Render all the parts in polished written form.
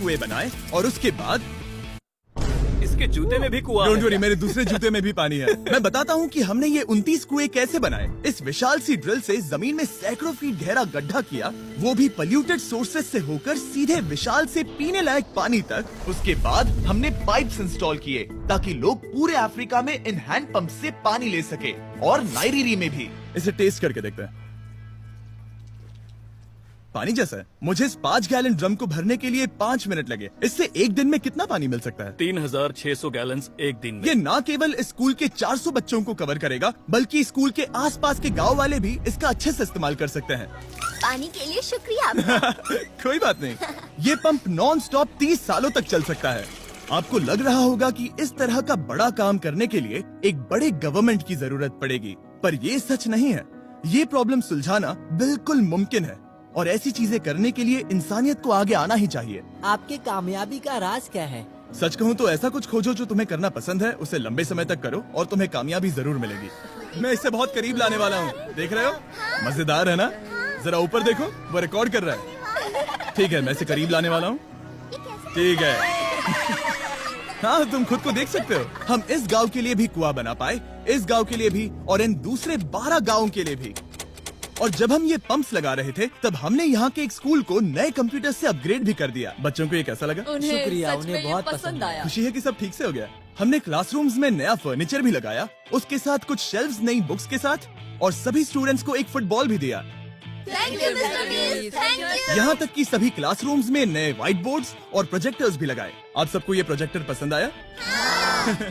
कुएं बनाए और उसके बाद इसके जूते में भी कुआं डोंट है वरी, क्या? मेरे दूसरे जूते में भी पानी है। मैं बताता हूँ कि हमने ये 29 कुएं कैसे बनाए। इस विशाल सी ड्रिल से जमीन में सैकड़ों फीट गहरा गड्ढा किया, वो भी पॉल्यूटेड सोर्सेज से होकर सीधे विशाल से पीने लायक पानी तक। उसके बाद हमने पाइप्स इंस्टॉल किए ताकि लोग पूरे अफ्रीका में इन हैंड पंप से पानी ले सके और नाइजीरिया में भी। इसे टेस्ट करके देखते हैं। पानी जैसा है। मुझे इस 5 गैलन ड्रम को भरने के लिए 5 मिनट लगे। इससे एक दिन में कितना पानी मिल सकता है? 3600 गैलन्स एक दिन में। ये न केवल स्कूल के 400 बच्चों को कवर करेगा, बल्कि स्कूल के आसपास के गांव वाले भी इसका अच्छे से इस्तेमाल कर सकते हैं। पानी के लिए शुक्रिया आपका। कोई बात नहीं। ये पंप नॉन स्टॉप 30 सालों तक चल सकता है। आपको लग रहा होगा कि इस तरह का बड़ा काम करने के लिए एक बड़े गवर्नमेंट की जरूरत पड़ेगी, पर ये सच नहीं है। ये प्रॉब्लम सुलझाना बिल्कुल मुमकिन है और ऐसी चीजें करने के लिए इंसानियत को आगे आना ही चाहिए। आपके कामयाबी का राज क्या है? सच कहूँ तो ऐसा कुछ खोजो जो तुम्हें करना पसंद है, उसे लंबे समय तक करो और तुम्हें कामयाबी जरूर मिलेगी। मैं इसे बहुत करीब लाने वाला हूँ, देख रहे हो? मजेदार है ना? जरा ऊपर देखो, वो रिकॉर्ड कर रहा है। ठीक है, मैं इसे करीब लाने वाला हूँ। ठीक है। हाँ, तुम खुद को देख सकते हो। हम इस गांव के लिए भी कुआं बना पाए, इस गांव के लिए भी और इन दूसरे 12 गांवों के लिए भी। और जब हम ये पंप्स लगा रहे थे, तब हमने यहाँ के एक स्कूल को नए कंप्यूटर से अपग्रेड भी कर दिया। बच्चों को ये कैसा लगा? शुक्रिया, उन्हें बहुत पसंद आया। खुशी है कि सब ठीक से हो गया। हमने क्लासरूम्स में नया फर्नीचर भी लगाया, उसके साथ कुछ शेल्व्स नई बुक्स के साथ, और सभी स्टूडेंट्स को एक फुटबॉल भी दिया। Thank you mister beast, thank you. यहाँ तक कि सभी क्लासरूम्स में नए व्हाइट बोर्ड्स और प्रोजेक्टर्स भी लगाए। आप सबको ये प्रोजेक्टर पसंद आया?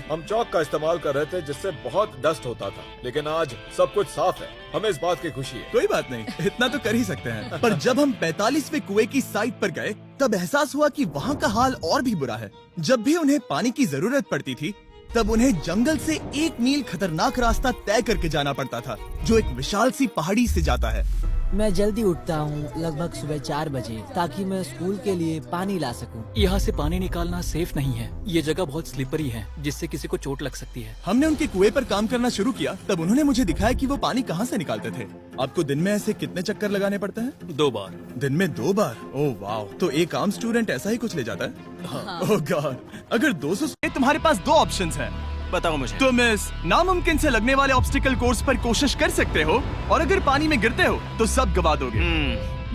हम चौक का इस्तेमाल कर रहे थे जिससे बहुत डस्ट होता था, लेकिन आज सब कुछ साफ है। हमें इस बात की खुशी है। कोई बात नहीं, इतना तो कर ही सकते हैं। पर जब हम 45वें कुएं की साइट पर गए, तब एहसास हुआ कि वहाँ का हाल और भी बुरा है। जब भी उन्हें पानी की जरूरत पड़ती थी, तब उन्हें जंगल से 1 मील खतरनाक रास्ता तय करके जाना पड़ता था, जो एक विशाल सी पहाड़ी से जाता है। मैं जल्दी उठता हूँ, लगभग सुबह 4 बजे, ताकि मैं स्कूल के लिए पानी ला सकूँ। यहाँ से पानी निकालना सेफ नहीं है। ये जगह बहुत स्लिपरी है, जिससे किसी को चोट लग सकती है। हमने उनके कुएं पर काम करना शुरू किया, तब उन्होंने मुझे दिखाया कि वो पानी कहाँ से निकालते थे। आपको दिन में ऐसे कितने चक्कर लगाने पड़ते हैं? 2 बार। दिन में 2 बार? ओह वाह, तो एक आम स्टूडेंट ऐसा ही कुछ ले जाता है? हाँ। ओह गॉड, अगर 200 तुम्हारे पास 2 ऑप्शंस हैं। बताओ मुझे। तुम इस नामुमकिन से लगने वाले ऑब्स्टिकल कोर्स पर कोशिश कर सकते हो, और अगर पानी में गिरते हो तो सब गवा दोगे।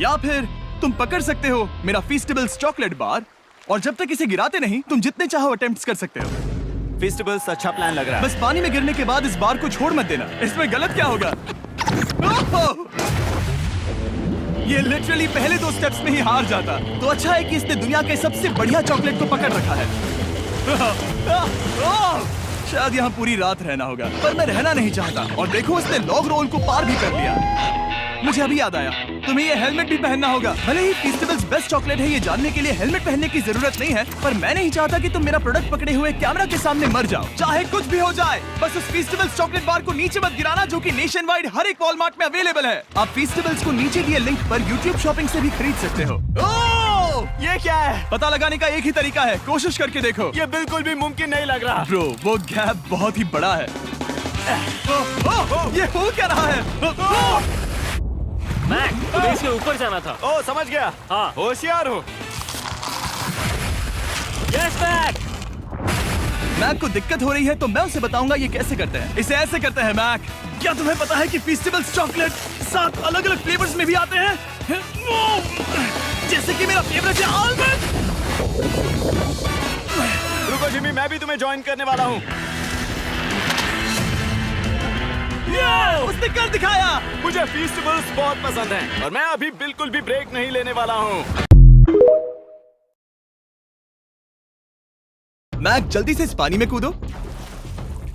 या फिर तुम पकड़ सकते हो मेरा फीस्टेबल्स चॉकलेट बार, और जब तक इसे गिराते नहीं, तुम जितने चाहो अटेम्प्ट्स कर सकते हो। फेस्टिवल्स अच्छा प्लान लग रहा है। बस पानी में गिरने के बाद इस बार को छोड़ मत देना। इसमें गलत क्या होगा? ओह! ये लिटरली पहले 2 स्टेप्स में ही हार जाता। तो अच्छा है कि इसने दुनिया के सबसे बढ़िया चॉकलेट को पकड़ रखा है। शायद यहाँ पूरी रात रहना होगा, पर मैं रहना नहीं चाहता। और देखो, उसने लॉग रोल को पार भी कर लिया। मुझे अभी याद आया, तुम्हें ये हेलमेट भी पहनना होगा। भले ही फेस्टिवल्स बेस्ट चॉकलेट है, ये जानने के लिए हेलमेट पहनने की जरूरत नहीं है, पर मैं नहीं चाहता कि तुम मेरा प्रोडक्ट पकड़े हुए कैमरा के सामने मर जाओ। चाहे कुछ भी हो जाए, बस उस फेस्टिवल्स चॉकलेट बार को नीचे मत गिराना, जो कि नेशन वाइड हर एक वॉलमार्ट में अवेलेबल है। आप फेस्टिवल्स को नीचे दिए लिंक पर यूट्यूब शॉपिंग से भी खरीद सकते हो। ये क्या है? पता लगाने का एक ही तरीका है, कोशिश करके देखो। ये बिल्कुल भी मुमकिन नहीं लग रहा। ब्रो, वो गैप बहुत ही बड़ा है। ये हो क्या रहा है? मैक, तुम्हें इसके ऊपर जाना था। ओ, समझ गया। हाँ। होशियार हो। Yes Mac. मैक को दिक्कत हो रही है, तो मैं उसे बताऊंगा ये कैसे करते हैं। इसे ऐसे करते हैं मैक। क्या तुम्हें पता है कि फेस्टिवल्स चॉकलेट 7 अलग-अलग फ्लेवर्स में भी आते हैं? जैसे कि मेरा फेवरेट है आलमंड। रुको जिमी, मैं भी तुम्हें ज्वाइन करने वाला हूँ। उसने कर दिखाया। मुझे फेस्टिवल्स बहुत पसंद हैं, और मैं अभी बिल्कुल भी ब्रेक नहीं लेने वाला हूँ। मैक, जल्दी से इस पानी में कूदो।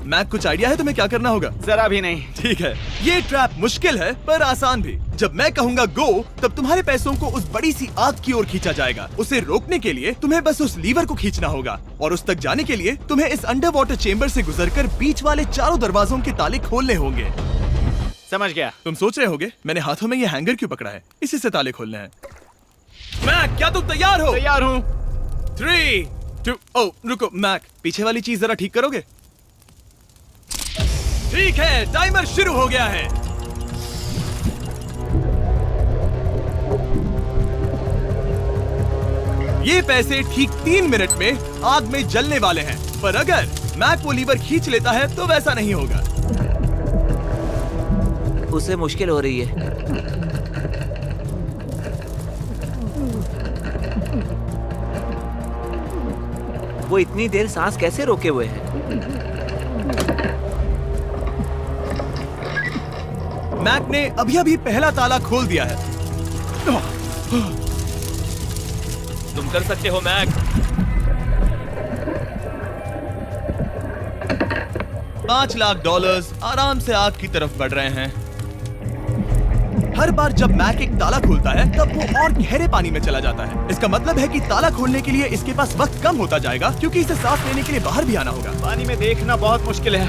मैक, कुछ आइडिया है तुम्हें क्या करना होगा? जरा भी नहीं। ठीक है, ये ट्रैप मुश्किल है पर आसान भी। जब मैं कहूंगा गो, तब तुम्हारे पैसों को उस बड़ी सी आग की ओर खींचा जाएगा। उसे रोकने के लिए तुम्हें बस उस लीवर को खींचना होगा, और उस तक जाने के लिए तुम्हें इस अंडर वाटर चेम्बर से गुजरकर बीच वाले चारों दरवाजों के ताले खोलने होंगे। समझ गया। तुम सोच रहे होगे मैंने हाथों में ये हैंगर क्यों पकड़ा है? इसी से ताले खोलने हैं। मैक, क्या तुम तैयार हो? तैयार हूँ। 3, 2, ओ रुको मैक, पीछे वाली चीज जरा ठीक करोगे? ठीक है, टाइमर शुरू हो गया है। ये पैसे ठीक 3 मिनट में आग में जलने वाले हैं, पर अगर मैक वो लीवर खींच लेता है तो वैसा नहीं होगा। उसे मुश्किल हो रही है। वो इतनी देर सांस कैसे रोके हुए है? मैक ने अभी पहला ताला खोल दिया है। तुम कर सकते हो मैक। $5 लाख आराम से आग की तरफ बढ़ रहे हैं। हर बार जब मैक एक ताला खोलता है तब वो और गहरे पानी में चला जाता है। इसका मतलब है कि ताला खोलने के लिए इसके पास वक्त कम होता जाएगा, क्योंकि इसे सांस लेने के लिए बाहर भी आना होगा। पानी में देखना बहुत मुश्किल है।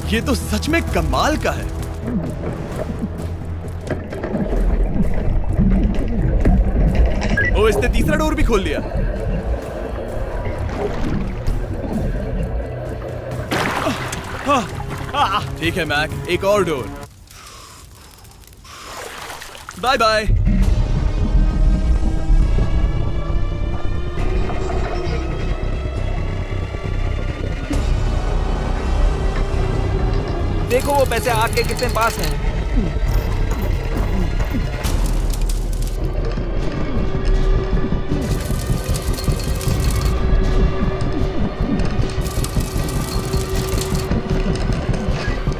ये तो सच में कमाल का है। ओ, इसने तीसरा डोर भी खोल लिया। ठीक है मैक, एक और डोर। Bye bye. देखो वो पैसे आग के कितने पास हैं।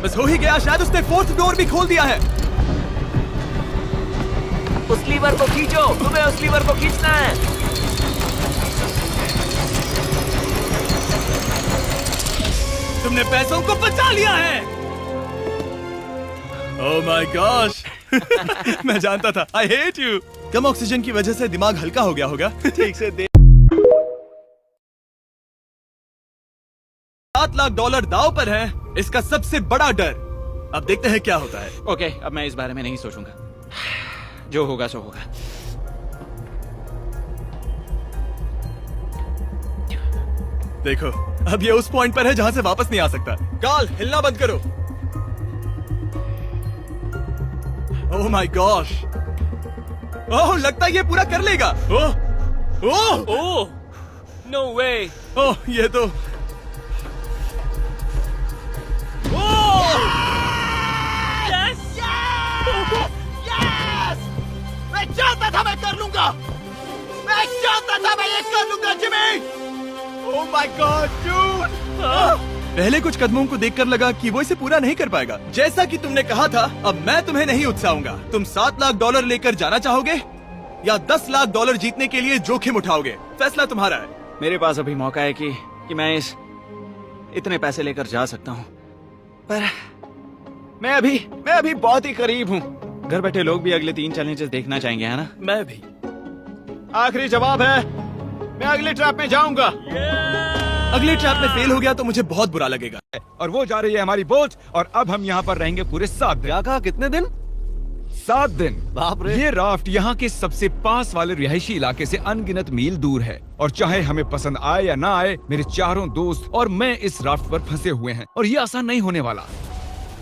बस हो ही गया, शायद उसने 4th डोर भी खोल दिया है। उस लीवर को खींचो, तुम्हें उस लीवर को खींचना है। तुमने पैसों को बचा लिया है। Oh my gosh. मैं जानता था। I hate you. Come oxygen की वजह से दिमाग हल्का हो गया होगा। ठीक से दे। $7 लाख दांव पर है, इसका सबसे बड़ा डर। अब देखते हैं क्या होता है। ओके, अब मैं इस बारे में नहीं सोचूंगा। जो होगा सो होगा। देखो, अब ये उस पॉइंट पर है जहां से वापस नहीं आ सकता। कार्ल, हिलना बंद करो। Oh my gosh. ओह, लगता है ये पूरा कर लेगा। ओह ओह ओह, नो वे। ओह, ये तो मैं जानता था मैं कर लूंगा। मैं जानता था मैं ये कर लूंगा Jimmy. Oh my God dude. पहले कुछ कदमों को देखकर लगा कि वो इसे पूरा नहीं कर पाएगा। जैसा कि तुमने कहा था, अब मैं तुम्हें नहीं उकसाऊंगा। तुम $7 लाख लेकर जाना चाहोगे या $10 लाख जीतने के लिए जोखिम उठाओगे? फैसला तुम्हारा है। मेरे पास अभी मौका है कि मैं इतने पैसे लेकर जा सकता हूँ, पर मैं अभी बहुत ही करीब हूँ। घर बैठे लोग भी अगले 3 चैलेंजेस देखना चाहेंगे, है ना? मैं भी। आखिरी जवाब है, मैं अगले ट्रैप में जाऊंगा। अगले ट्रैप में फेल हो गया तो मुझे बहुत बुरा लगेगा। और वो जा रही है हमारी बोट, और अब हम यहाँ पर रहेंगे पूरे 7 दिन। क्या कहा, कितने दिन? 7 दिन। बाप रे। ये राफ्ट यहाँ के सबसे पास वाले रिहायशी इलाके से अनगिनत मील दूर है, और चाहे हमें पसंद आए या ना आए, मेरे चारों दोस्त और मैं इस राफ्ट पर फंसे हुए हैं, और ये आसान नहीं होने वाला।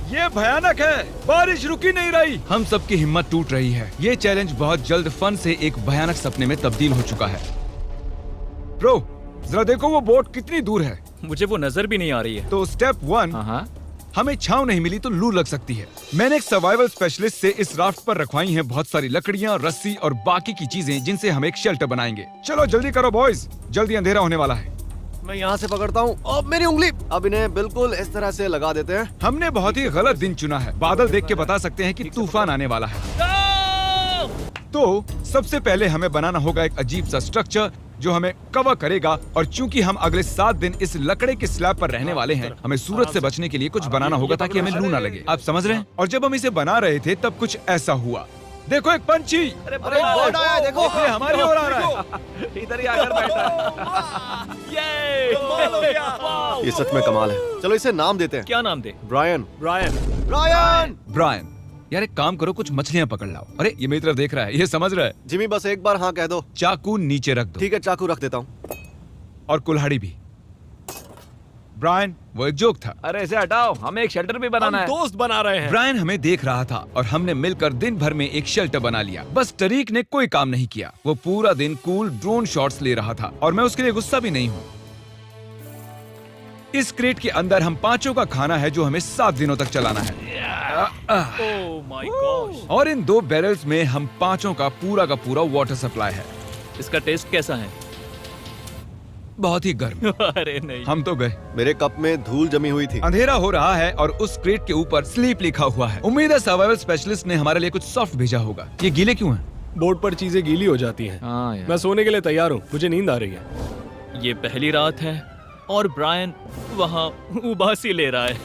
ये भयानक है। बारिश रुकी नहीं रही। हम सबकी हिम्मत टूट रही है। ये चैलेंज बहुत जल्द फन से एक भयानक सपने में तब्दील हो चुका है। ब्रो, जरा देखो वो बोट कितनी दूर है। मुझे वो नजर भी नहीं आ रही है। तो स्टेप 1, हमें छांव नहीं मिली तो लू लग सकती है। मैंने एक सर्वाइवल स्पेशलिस्ट से इस राफ्ट पर रखवाई हैं बहुत सारी लकड़ियां, रस्सी और बाकी की चीजें, जिनसे हम एक शेल्टर बनाएंगे। चलो जल्दी करो बॉयज, जल्दी अंधेरा होने वाला है। मैं यहाँ से पकड़ता हूँ। अब मेरी उंगली। अब इन्हें बिल्कुल इस तरह से लगा देते हैं। हमने बहुत ही गलत दिन चुना है। बादल देख के बता सकते हैं कि तूफान आने वाला है। तो सबसे पहले हमें बनाना होगा एक अजीब सा स्ट्रक्चर जो हमें कवर करेगा, और चूंकि हम अगले 7 दिन इस लकड़े के स्लैब पर रहने वाले हैं, हमें सूरज से बचने के लिए कुछ बनाना होगा ताकि हमें लू ना लगे। आप समझ रहे हैं? और जब हम इसे बना रहे थे तब कुछ ऐसा हुआ। देखो एक पंछी। अरे बोट आया है, देखो। ये हमारी ओर आ रहा है। इधर ही आकर बैठा। ये सच में कमाल है। चलो इसे नाम देते हैं। क्या नाम दे? ब्रायन। ब्रायन। ब्रायन, यार एक काम करो, कुछ मछलियां पकड़ लाओ। अरे ये मेरी तरफ देख रहा है, ये समझ रहा है। जिमी बस एक बार हाँ कह दो। चाकू नीचे रख दो। ठीक है, चाकू रख देता हूँ। और कुल्हाड़ी भी। ब्रायन, वो एक जोक था। अरे इसे हटाओ, हमें एक शेल्टर भी बनाना है। दोस्त बना रहे हैं। ब्रायन हमें देख रहा था और हमने मिलकर दिन भर में एक शेल्टर बना लिया। बस टरीक ने कोई काम नहीं किया। वो पूरा दिन कूल ड्रोन शॉट्स ले रहा था और मैं उसके लिए गुस्सा भी नहीं हूँ। इस क्रेट के अंदर हम पांचों का खाना है जो हमें 7 दिनों तक चलाना है। Oh my God. और इन 2 बैरल्स में हम पांचों का पूरा वाटर सप्लाई है। इसका टेस्ट कैसा है? बहुत ही गर्म। अरे नहीं। हम तो गए। मेरे कप में धूल जमी हुई थी। अंधेरा हो रहा है और उस क्रेट के ऊपर स्लीप लिखा हुआ है। उम्मीद है सर्वाइवल स्पेशलिस्ट ने हमारे लिए कुछ सॉफ्ट भेजा होगा। ये गीले क्यों हैं? बोर्ड पर चीजें गीली हो जाती हैं। हाँ यार। मैं सोने के लिए तैयार हूँ, मुझे नींद आ रही है। ये पहली रात है और ब्रायन वहाँ उबासी ले रहा है।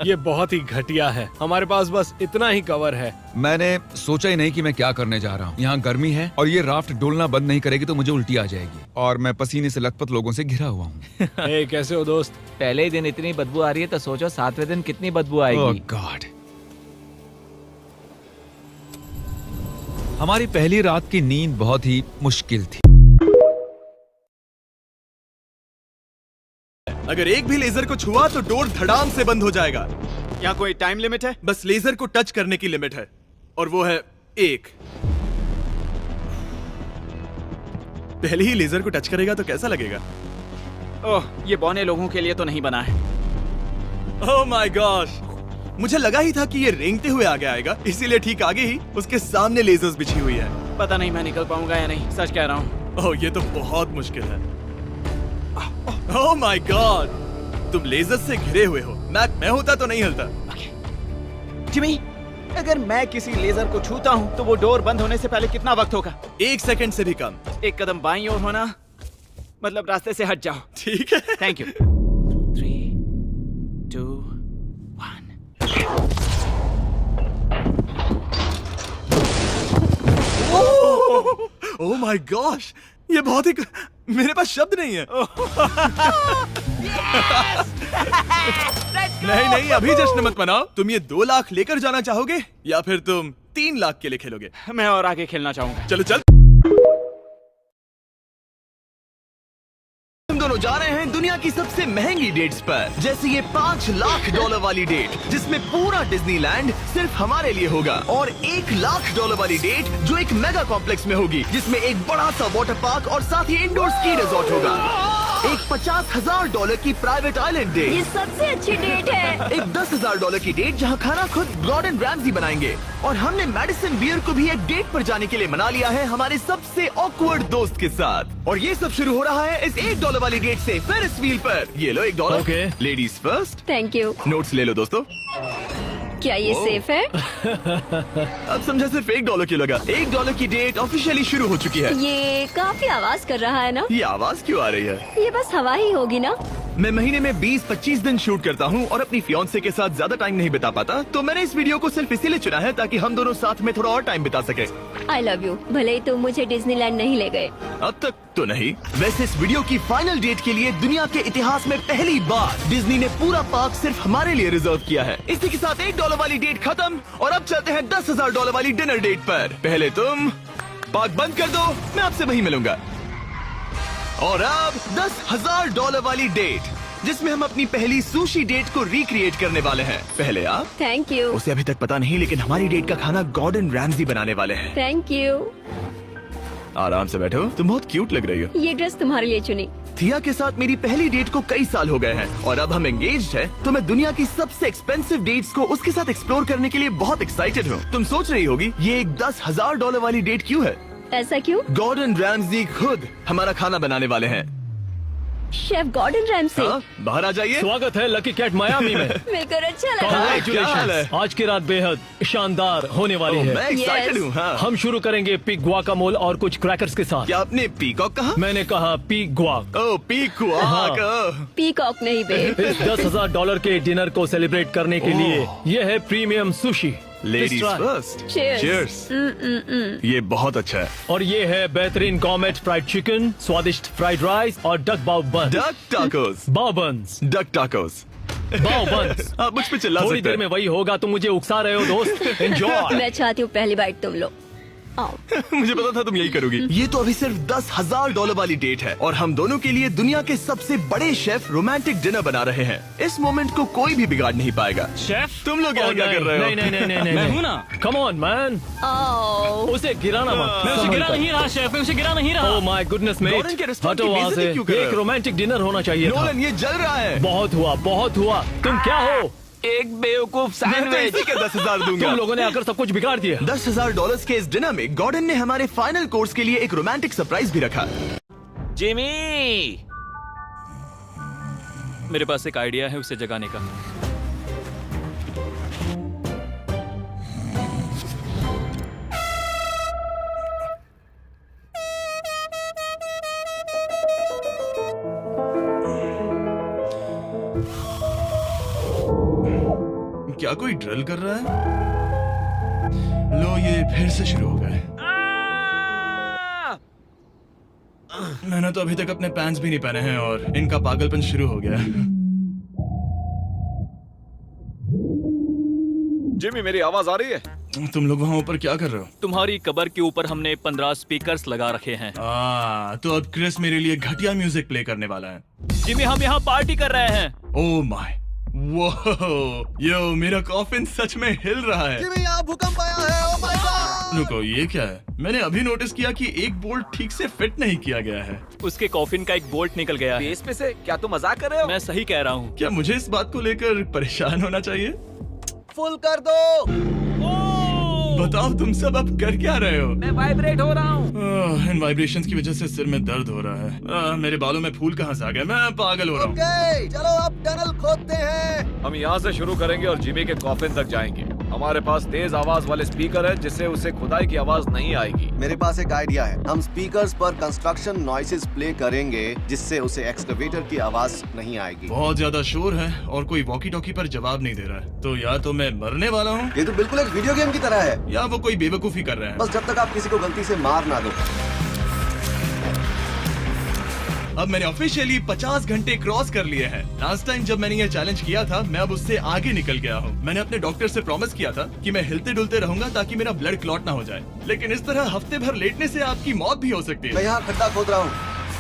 ये बहुत ही घटिया है। हमारे पास बस इतना ही कवर है। मैंने सोचा ही नहीं कि मैं क्या करने जा रहा हूँ। यहाँ गर्मी है और ये राफ्ट डोलना बंद नहीं करेगी तो मुझे उल्टी आ जाएगी और मैं पसीने से लथपथ लोगों से घिरा हुआ हूँ। हे, कैसे हो दोस्त? पहले ही दिन इतनी बदबू आ रही है तो सोचो 7वें दिन कितनी बदबू ओह आएगी। गॉड। हमारी पहली रात की नींद बहुत ही मुश्किल थी। अगर एक भी लेजर को छुआ तो डोर धड़ाम से बंद हो जाएगा। यहाँ कोई टाइम लिमिट है? बस लेजर को टच करने की लिमिट है और वो है 1। पहले ही लेजर को टच करेगा तो कैसा लगेगा? ओह, ये बौने लोगों के लिए तो नहीं बना है। ओह माय गॉश, मुझे लगा ही था कि ये रेंगते हुए आगे आएगा, इसीलिए ठीक आगे ही उसके सामने लेजर्स बिछी हुई है। पता नहीं मैं निकल पाऊंगा या नहीं, सच कह रहा हूँ। ओह ये तो बहुत मुश्किल है। ओह माय गॉड, तुम लेजर से घिरे हुए हो। मैं होता तो नहीं हिलता। जिमी, अगर मैं किसी लेजर को छूता हूँ तो वो डोर बंद होने से पहले कितना वक्त होगा? 1 सेकंड से भी कम। एक कदम बाईं ओर होना, मतलब रास्ते से हट जाओ। ठीक है। Thank you. 3, 2, 1। Oh my gosh, ये बहुत ही मेरे पास शब्द नहीं है। नहीं, अभी जश्न मत मनाओ। तुम ये 2 लाख लेकर जाना चाहोगे या फिर तुम 3 लाख के लिए खेलोगे? मैं और आगे खेलना चाहूंगा। चलो चल। हम दोनों जा रहे हैं दुनिया की सबसे महंगी डेट्स पर, जैसे ये $5 लाख वाली डेट जिसमें पूरा डिज्नीलैंड सिर्फ हमारे लिए होगा, और $1 लाख वाली डेट जो एक मेगा कॉम्प्लेक्स में होगी जिसमें एक बड़ा सा वाटर पार्क और साथ ही इंडोर स्की रिजॉर्ट होगा। एक $50,000 की प्राइवेट आइलैंड ये डेट, सबसे अच्छी डेट है। एक $10,000 की डेट जहां खाना खुद गॉर्डन रैमजी बनाएंगे, और हमने मैडिसन बियर को भी एक डेट पर जाने के लिए मना लिया है हमारे सबसे ऑकवर्ड दोस्त के साथ। और ये सब शुरू हो रहा है इस $1 वाली डेट से फेरिस व्हील पर। ये लो $1। Okay. Ladies first. Thank you. Notes ले लो दोस्तों। क्या ये सेफ है? अब समझा सिर्फ $1 क्यों लगा। $1 की डेट ऑफिशियली शुरू हो चुकी है। ये काफी आवाज कर रहा है ना? ये आवाज क्यों आ रही है? ये बस हवा ही होगी ना? मैं महीने में 20-25 दिन शूट करता हूँ और अपनी फियांसे के साथ ज्यादा टाइम नहीं बिता पाता, तो मैंने इस वीडियो को सिर्फ इसीलिए चुना है ताकि हम दोनों साथ में थोड़ा और टाइम बिता सके। I love you. भले ही तुम मुझे डिज्नीलैंड नहीं ले गए। अब तक तो नहीं। वैसे इस वीडियो की फाइनल डेट के लिए दुनिया के इतिहास में पहली बार डिज्नी ने पूरा पार्क सिर्फ हमारे लिए रिजर्व किया है। इसी के साथ $1 वाली डेट खत्म और अब चलते हैं $10,000 वाली डिनर डेट पर। पहले तुम पार्क बंद कर दो, मैं आपसे वहीं मिलूंगा। और अब $10,000 वाली डेट जिसमें हम अपनी पहली सुशी डेट को रिक्रिएट करने वाले हैं। पहले आप। Thank you. उसे अभी तक पता नहीं, लेकिन हमारी डेट का खाना गॉर्डन रैमजी बनाने वाले हैं। Thank you. आराम से बैठो, तुम बहुत क्यूट लग रही हो। ये ड्रेस तुम्हारे लिए चुनी। थिया के साथ मेरी पहली डेट को कई साल हो गए हैं और अब हम एंगेज्ड हैं, तो मैं दुनिया की सबसे एक्सपेंसिव डेट्स को उसके साथ एक्सप्लोर करने के लिए बहुत एक्साइटेड हूँ। तुम सोच रही होगी ये एक $10,000 वाली डेट क्यों है? ऐसा क्यों? गॉर्डन रैमजी खुद हमारा खाना बनाने वाले हैं। Chef Gordon Ramsay. हाँ, बाहर आ जाइए। स्वागत है लकी कैट मायामी में। मिलकर अच्छा लगा। क्या हाल है? आज की रात बेहद शानदार होने वाली है। मैं एक्साइटेड हूँ। हाँ। हम शुरू करेंगे पिग गुआकामोल और कुछ क्रैकर्स के साथ। क्या आपने पीकॉक कहा? मैंने कहा पिग गुआक। ओह पीकॉक। पीकॉक नहीं बे। इस $10,000 के डिनर को सेलिब्रेट करने के लिए ये है premium sushi. Ladies Let's try. First. Cheers. Cheers. ये बहुत अच्छा है। और ये है बेहतरीन गॉर्मेट फ्राइड चिकन, स्वादिष्ट फ्राइड राइस और डक बाव बन। Duck tacos. बाव बन्स। Duck tacos. बाव बन्स। आप मुझ पे चिल्ला थोड़ी सकते देर में हैं। वही होगा, तुम मुझे उकसा रहे हो दोस्त। एंजॉय। मैं चाहती हूँ पहली बाइट तुम लो। मुझे पता था तुम यही करोगी। ये तो अभी सिर्फ $10,000 वाली डेट है और हम दोनों के लिए दुनिया के सबसे बड़े शेफ रोमांटिक डिनर बना रहे हैं। इस मोमेंट को कोई भी बिगाड़ नहीं पाएगा। शेफ तुम लोग यहाँ क्या कर रहे हो? नहीं मैं हूँ ना। कम ऑन मैन, उसे गिराना मत। मैं उसे गिरा नहीं रहा शेफ, मैं उसे गिरा नहीं रहा। Oh my goodness mate, Nolan के रेस्टोरेंट हटो की वहाँ से। बेइज्जती क्यों कर रहे एक हो? रोमांटिक डिनर होना चाहिए था। नोलन, ये जल रहा है। बहुत हुआ, बहुत हुआ। तुम क्या हो? एक बेवकूफ मैं तो सैंडविच। इसी के 10,000 दूंगा। तुम लोगों ने आकर सब कुछ बिगाड़ दिया। $10,000 के इस डिनर में गॉर्डन ने हमारे फाइनल कोर्स के लिए एक रोमांटिक सरप्राइज भी रखा। जिमी, मेरे पास एक आइडिया है उसे जगाने का। क्या कोई ड्रिल कर रहा है? लो, ये फिर से शुरू हो गए। मैंने तो अभी तक अपने पैंट्स भी नहीं पहने हैं और इनका पागलपन शुरू हो गया। जिमी, मेरी आवाज आ रही है? तुम लोग वहाँ ऊपर क्या कर रहे हो? तुम्हारी कबर के ऊपर हमने 15 स्पीकर्स लगा रखे हैं। तो अब क्रिस मेरे लिए घटिया म्यूजिक प्ले करने वाला है। जिमी, हम यहाँ पार्टी कर रहे हैं। ओह माय, वो यो, मेरा कॉफिन सच में हिल रहा है। जिमी, यहाँ भूकंप आया है। Oh my God. रुको, ये क्या है? मैंने अभी नोटिस किया कि एक बोल्ट ठीक से फिट नहीं किया गया है। उसके कॉफिन का एक बोल्ट निकल गया है। बेस पे से? क्या तुम मजाक कर रहे हो? मैं सही कह रहा हूँ। क्या मुझे इस बात को लेकर परेशान होना चाहिए? फुल कर दो। बताओ, तुम सब अब कर क्या रहे हो? मैं वाइब्रेट हो रहा हूँ। इन वाइब्रेशंस की वजह से सिर में दर्द हो रहा है। मेरे बालों में फूल कहाँ से आ गए? मैं पागल हो रहा हूँ। ओके, चलो अब टनल खोदते हैं। हम यहाँ से शुरू करेंगे और जिमी के कॉफिन तक जाएंगे। हमारे पास तेज आवाज वाले स्पीकर है जिससे उसे खुदाई की आवाज नहीं आएगी। मेरे पास एक आइडिया है। हम स्पीकर्स पर कंस्ट्रक्शन नॉइसेस प्ले करेंगे जिससे उसे एक्सकवेटर की आवाज नहीं आएगी। बहुत ज्यादा शोर है और कोई वॉकी टॉकी पर जवाब नहीं दे रहा है। तो या तो मैं मरने वाला हूँ ये तो बिल्कुल एक वीडियो गेम की तरह है। या वो कोई बेवकूफी कर रहे हैं। बस जब तक आप किसी को गलती से मार ना दो। अब मैंने ऑफिशियली 50 घंटे क्रॉस कर लिए हैं। लास्ट टाइम जब मैंने ये चैलेंज किया था, मैं अब उससे आगे निकल गया हूँ। मैंने अपने डॉक्टर से प्रॉमिस किया था कि मैं हिलते डुलते रहूंगा ताकि मेरा ब्लड क्लॉट ना हो जाए। लेकिन इस तरह हफ्ते भर लेटने से आपकी मौत भी हो सकती मैं है। यहाँ खड्डा खोद रहा हूँ।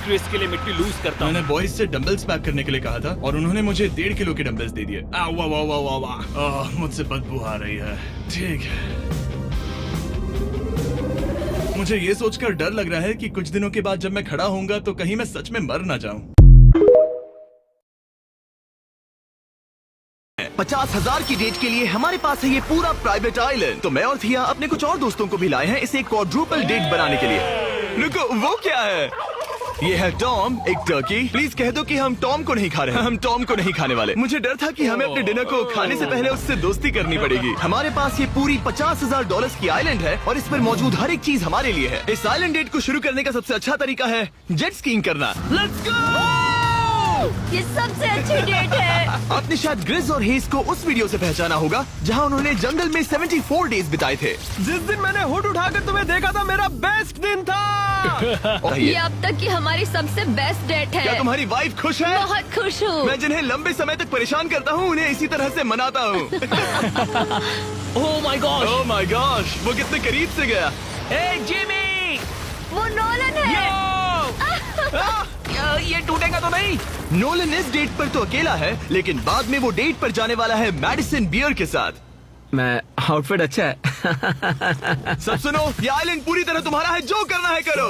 क्रिस के लिए मिट्टी लूज करता हूँ। मैंने बॉयज से डंबल्स पैक करने के लिए कहा था और उन्होंने मुझे 1.5 किलो के डंबल्स दे दिए। वाह वाह वाह वाह वाह, मुझसे बदबू आ रही है। ठीक है, मुझे ये सोचकर डर लग रहा है कि कुछ दिनों के बाद जब मैं खड़ा होऊंगा तो कहीं मैं सच में मर ना जाऊं। 50,000 की डेट के लिए हमारे पास है ये पूरा प्राइवेट आइलैंड। तो मैं और थिया अपने कुछ और दोस्तों को भी लाए हैं इसे क्वाड्रुपल डेट बनाने के लिए। रुको, वो क्या है? ये है टॉम, एक टर्की। प्लीज कह दो कि हम टॉम को नहीं खा रहे हैं। हम टॉम को नहीं खाने वाले। मुझे डर था कि हमें अपने डिनर को खाने से पहले उससे दोस्ती करनी पड़ेगी। हमारे पास ये पूरी $50,000 की आइलैंड है और इस पर मौजूद हर एक चीज हमारे लिए है। इस आइलैंड डेट को शुरू करने का सबसे अच्छा तरीका है जेट स्कीइंग करना। Let's go! ये सबसे अच्छी डेट है। आपने शायद ग्रिज और हेज को उस वीडियो से पहचाना होगा जहां उन्होंने जंगल में 74 डेज बिताए थे। जिस दिन मैंने हुड उठाकर तुम्हें देखा था, मेरा बेस्ट दिन था। ये अब तक की हमारी सबसे बेस्ट डेट है। क्या तुम्हारी वाइफ खुश है? बहुत खुश हूँ। मैं जिन्हें लंबे समय तक परेशान करता हूँ उन्हें इसी तरह से मनाता हूँ। Oh my God, oh my gosh, वो कितने करीब से गया। ए जिमी, वो नोलन है। ये टूटेगा तो नहीं? नोलन इस डेट पर तो अकेला है, लेकिन बाद में वो डेट पर जाने वाला है मैडिसन बियर के साथ। मैं आउटफिट अच्छा है। सब सुनो, ये आइलैंड पूरी तरह तुम्हारा है, जो करना है करो।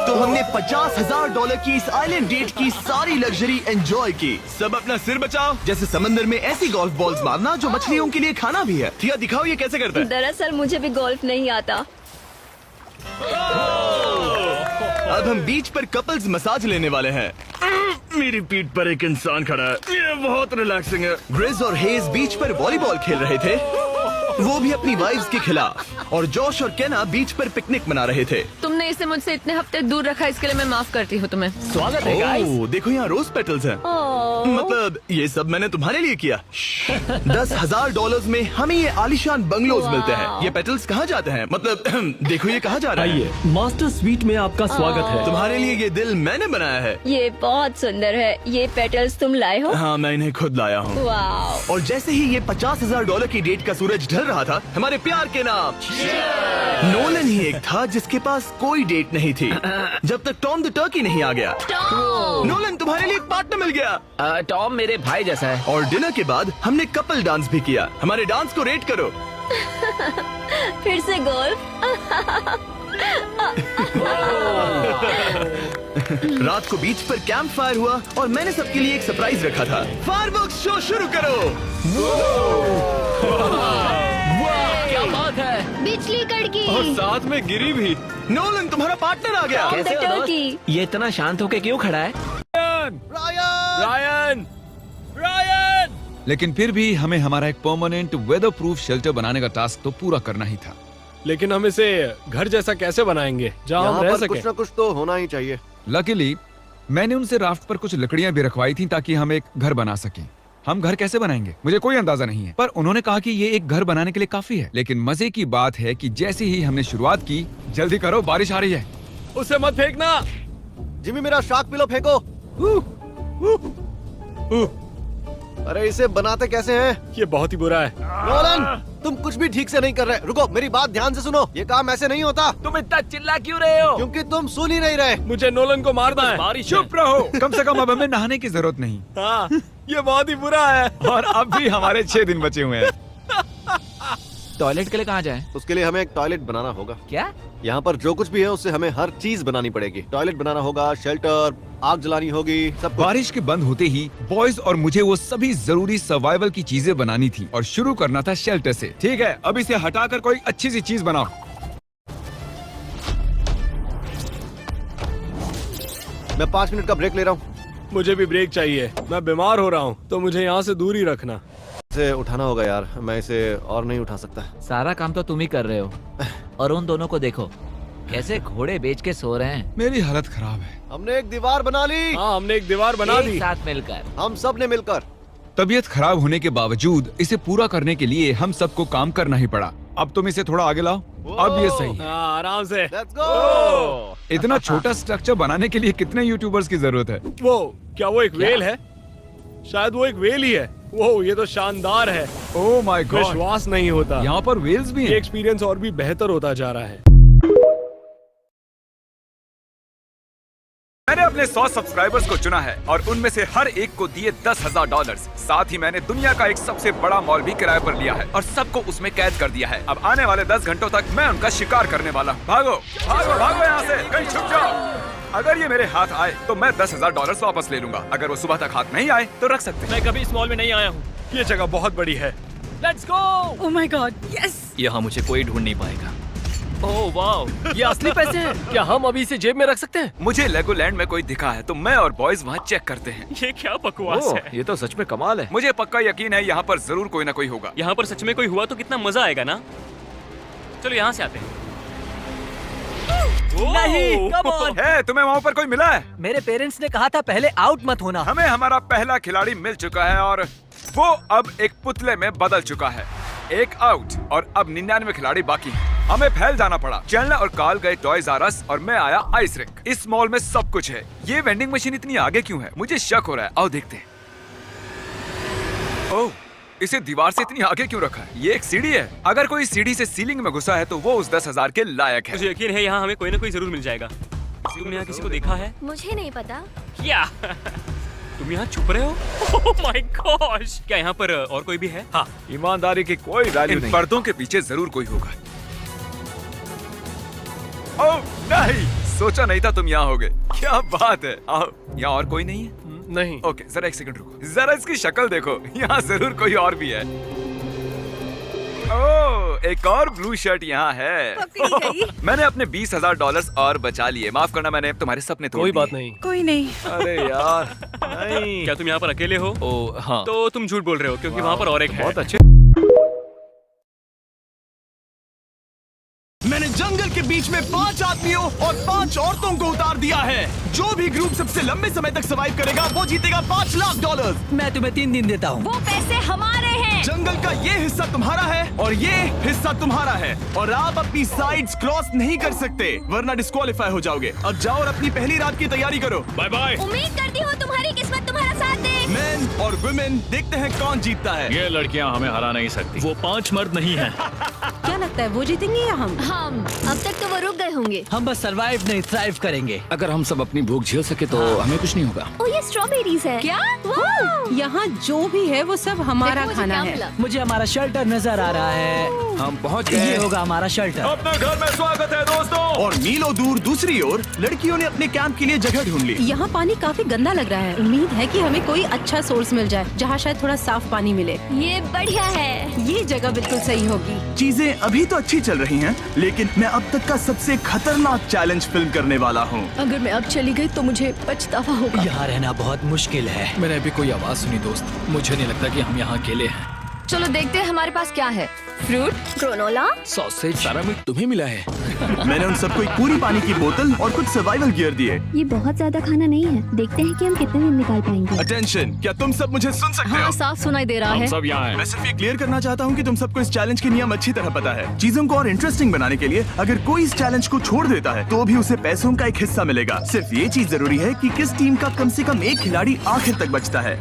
तो हमने $50,000 की इस आइलैंड डेट की सारी लग्जरी एंजॉय की। सब अपना सिर बचाओ, जैसे समंदर में ऐसी गोल्फ बॉल्स मारना जो मछलियों के लिए खाना भी है। थिया, दिखाओ ये कैसे करता है। दरअसल मुझे भी गोल्फ नहीं आता। अब हम बीच पर कपल्स मसाज लेने वाले हैं। मेरी पीठ पर एक इंसान खड़ा है, ये बहुत रिलैक्सिंग है। ग्रिज और हेज बीच पर वॉलीबॉल खेल रहे थे, वो भी अपनी वाइफ्स के खिलाफ। और जोश और केना बीच पर पिकनिक मना रहे थे। तुमने इसे मुझसे इतने हफ्ते दूर रखा, इसके लिए मैं माफ करती हूँ तुम्हें। स्वागत है गाइस। ओह, देखो यहाँ रोज पेटल्स हैं। ओह, मतलब ये सब मैंने तुम्हारे लिए किया। $10,000 में हमें ये आलीशान बंगलोज मिलते हैं। ये पेटल्स कहाँ जाते हैं? मतलब देखो ये कहाँ जा रहा है? आइए, मास्टर स्वीट में आपका स्वागत है। तुम्हारे लिए ये दिल मैंने बनाया है। ये बहुत सुंदर है। ये पेटल्स तुम लाए हो? हाँ, मैं इन्हें खुद लाया हूँ। वाह। और जैसे ही ये $50,000 की डेट का सूरज ढल रहा था, हमारे प्यार के नाम नोलन ही एक था जिसके पास कोई डेट नहीं थी, जब तक टॉम द टर्की नहीं आ गया। नोलन, तुम्हारे लिए एक पार्टनर मिल गया। टॉम मेरे भाई जैसा है। और डिनर के बाद हमने कपल डांस भी किया। हमारे डांस को रेट करो। फिर से गोल्फ। रात को बीच पर कैंप फायर हुआ और मैंने सबके लिए एक सरप्राइज रखा था। फायरवर्क्स शो शुरू करो। क्या बात है। बिजली कड़की। और साथ में गिरी भी। नोलन, तुम्हारा पार्टनर आ गया। Tom the turkey। ये इतना शांत होके क्यों खड़ा है? Ryan, Ryan. लेकिन फिर भी हमें हमारा एक परमानेंट वेदर प्रूफ शेल्टर बनाने का टास्क तो पूरा करना ही था। लेकिन हम इसे घर जैसा कैसे बनाएंगे जहाँ हम यहाँ रह पर सके? कुछ न कुछ तो होना ही चाहिए। लकीली मैंने उनसे राफ्ट पर कुछ लकड़ियां भी रखवाई थी ताकि हम एक घर बना सकें। हम घर कैसे बनाएंगे मुझे कोई अंदाजा नहीं है, पर उन्होंने कहा कि ये एक घर बनाने के लिए काफी है। लेकिन मजे की बात है कि जैसे ही हमने शुरुआत की, जल्दी करो बारिश आ रही है। उसे मत फेंकना। जिमी, मेरा शार्क पिलो फेंको। अरे इसे बनाते कैसे हैं? ये बहुत ही बुरा है। नोलन, तुम कुछ भी ठीक से नहीं कर रहे। रुको, मेरी बात ध्यान से सुनो। ये काम ऐसे नहीं होता। तुम इतना चिल्ला क्यों रहे हो? क्योंकि तुम सुन ही नहीं रहे। मुझे नोलन को मारना है। बारिश है। चुप रहो। कम से कम अब हमें नहाने की जरूरत नहीं। हाँ, ये बहुत ही बुरा है। और अब भी हमारे 6 दिन बचे हुए हैं। टॉयलेट के लिए कहाँ जाए? उसके लिए हमें एक टॉयलेट बनाना होगा। क्या? यहाँ पर जो कुछ भी है उससे हमें हर चीज बनानी पड़ेगी। टॉयलेट बनाना होगा, शेल्टर, आग जलानी होगी, सब कुछ। बारिश के बंद होते ही बॉयज और मुझे वो सभी जरूरी सर्वाइवल की चीजें बनानी थी और शुरू करना था शेल्टर से। ठीक है, अब इसे हटाकर कोई अच्छी सी चीज बनाओ। मैं 5 मिनट का ब्रेक ले रहा हूँ। मुझे भी ब्रेक चाहिए। मैं बीमार हो रहा हूँ, तो मुझे यहाँ से दूर ही रखना। इसे उठाना होगा यार, मैं इसे और नहीं उठा सकता। सारा काम तो तुम ही कर रहे हो। और उन दोनों को देखो कैसे घोड़े बेच के सो रहे हैं। मेरी हालत खराब है। हमने एक दीवार बना ली। हाँ, हमने एक दीवार बना एक दी। साथ मिलकर। हम सब ने मिलकर। तबीयत खराब होने के बावजूद इसे पूरा करने के लिए हम सबको काम करना ही पड़ा। अब तुम इसे थोड़ा आगे लाओ। अब ये सही है। हाँ, आराम से। Let's go. इतना छोटा स्ट्रक्चर बनाने के लिए कितने यूट्यूबर्स की जरूरत है? वो क्या वो एक वेल है? शायद वो एक वेल ही है। वो ये तो शानदार है। ओह माय गॉड, विश्वास नहीं होता। यहाँ पर वेल्स भी ये हैं। एक्सपीरियंस और भी बेहतर होता जा रहा है। मैंने अपने 100 सब्सक्राइबर्स को चुना है और उनमें से हर एक को दिए $10,000। साथ ही मैंने दुनिया का एक सबसे बड़ा मॉल भी किराए पर लिया है और सबको उसमें कैद कर दिया है। अब आने वाले 10 घंटों तक मैं उनका शिकार करने वाला हूँ। भागो भागो भागो यहाँ से, कहीं छुप जाओ। अगर ये मेरे हाथ आए तो मैं $10,000 वापस ले लूंगा। अगर वो सुबह तक हाथ नहीं आए तो रख सकते हैं। मैं कभी इस मॉल में नहीं आया हूँ। ये जगह बहुत बड़ी है। Let's go. Oh my God, yes. यहाँ मुझे कोई ढूंढ नहीं पाएगा। ओह वाह, ये असली पैसे हैं। क्या हम अभी इसे जेब में रख सकते हैं? मुझे लेगोलैंड में कोई दिखा है तो मैं और बॉयज वहाँ चेक करते हैं। ये क्या बकवास है? ये तो सच में कमाल है। मुझे पक्का यकीन है यहाँ पर जरूर कोई ना कोई होगा। यहाँ पर सच में कोई हुआ तो कितना मजा आएगा ना। चलो यहाँ से आते हैं। नहीं, come on। है, तुम्हें वहाँ पर कोई मिला है? मेरे पेरेंट्स ने कहा था पहले आउट मत होना। हमें हमारा पहला खिलाड़ी मिल चुका है और वो अब एक पुतले में बदल चुका है। एक आउट और अब 99 खिलाड़ी बाकी हैं। हमें फैल जाना पड़ा। चैनलर और कार्ल गए टॉयज आर अस और मैं आया आइस रिंक। इस मॉल में सब कुछ है। ये वेंडिंग मशीन इतनी आगे क्यों है? मुझे शक हो रहा है। आओ देखते हैं। ओह, इसे दीवार से इतनी आगे क्यों रखा है? ये एक सीढ़ी है। अगर कोई सीढ़ी से सीलिंग में घुसा है तो वो उस 10,000 के लायक है। मुझे यकीन है यहाँ हमें कोई ना कोई जरूर मिल जाएगा। तुमने यहाँ किसी को देखा है? मुझे नहीं पता। क्या तुम यहाँ छुप रहे हो? ओह माय गॉश, क्या यहाँ पर और कोई भी है? हाँ, ईमानदारी की कोई वैल्यू नहीं। पर्दों के पीछे जरूर कोई होगा। ओह नहीं, सोचा नहीं था तुम यहाँ होगे। क्या बात है। आओ, यहाँ और कोई नहीं है? नहीं। ओके, जरा एक सेकंड रुको। जरा इसकी शक्ल देखो, यहाँ जरूर कोई और भी है। ओह, एक और ब्लू शर्ट यहाँ है। पकड़ी गई। मैंने अपने $20,000 और बचा लिए। माफ करना, मैंने तुम्हारे सपने तोड़ कोई दिए। बात नहीं। कोई नहीं। अरे यार, नहीं। क्या तुम यहाँ पर अकेले हो? ओह हाँ। तो तुम झूठ बोल रहे हो क्योंकि वहाँ पर और एक है। बहुत अच्छे। मैंने जंगल के बीच में 5 आदमियों और 5 औरतों को उतार दिया है। जो भी ग्रुप सबसे लंबे समय तक सर्वाइव करेगा वो जीतेगा $5 लाख। मैं तुम्हें 3 दिन देता हूँ। वो पैसे हमारे हैं। जंगल का ये हिस्सा तुम्हारा है और ये हिस्सा तुम्हारा है और आप अपनी साइड्स क्रॉस नहीं कर सकते वरना डिस्क्वालीफाई हो जाओगे। अब जाओ और अपनी पहली रात की तैयारी करो। Bye bye. उम्मीद करती हूँ तुम्हारी किस्मत तुम्हारा साथ दे। मेन और वुमेन देखते हैं कौन जीतता है। ये लड़कियां हमें हरा नहीं सकती। वो 5 मर्द नहीं हैं। क्या लगता है वो जीतेंगे या हम? अब तक तो वो रुक गए होंगे। हम बस सरवाइव नहीं थ्राइव करेंगे। अगर हम सब अपनी भूख झेल सके तो हमें कुछ नहीं होगा। ओ ये स्ट्रॉबेरीज है। क्या? यहाँ जो भी है वो सब हमारा देखो मुझे खाना क्या है। मिला। मुझे हमारा शेल्टर नजर आ रहा है। हम पहुंच ये गए। होगा हमारा शेल्टर। अपने घर में स्वागत है दोस्तों। और मीलों दूर दूसरी ओर लड़कियों ने अपने कैंप के लिए जगह ढूंढ ली। यहाँ पानी काफी गंदा लग रहा है। उम्मीद है कि हमें कोई अच्छा सोर्स मिल जाए जहाँ शायद थोड़ा साफ पानी मिले। ये बढ़िया है। ये जगह बिल्कुल सही होगी। चीजें अभी तो अच्छी चल रही हैं, लेकिन मैं अब तक का सबसे खतरनाक चैलेंज फिल्म करने वाला हूँ। अगर मैं अब चली गई तो मुझे पछतावा होगा। यहाँ रहना बहुत मुश्किल है। मैंने अभी कोई आवाज सुनी दोस्त। मुझे नहीं लगता कि हम यहाँ अकेले हैं। चलो देखते हैं हमारे पास क्या है। फ्रूट, ग्रोनोला। सॉसेज सारा मीट तुम्हें मिला है। मैंने उन सबको एक पूरी पानी की बोतल और कुछ सर्वाइवल गियर दिए। ये बहुत ज्यादा खाना नहीं है। देखते हैं कि हम कितने दिन निकाल पाएंगे। अटेंशन, क्या तुम सब मुझे सुन सकते हो? साफ सुनाई दे रहा हम है। सब यहाँ हैं। मैं सिर्फ ये क्लियर करना चाहता हूँ कि तुम सबको इस चैलेंज के नियम अच्छी तरह पता है। चीजों को और इंटरेस्टिंग बनाने के लिए अगर कोई इस चैलेंज को छोड़ देता है तो भी उसे पैसों का एक हिस्सा मिलेगा। सिर्फ ये चीज जरूरी है कि किस टीम का कम से कम एक खिलाड़ी आखिर तक बचता है।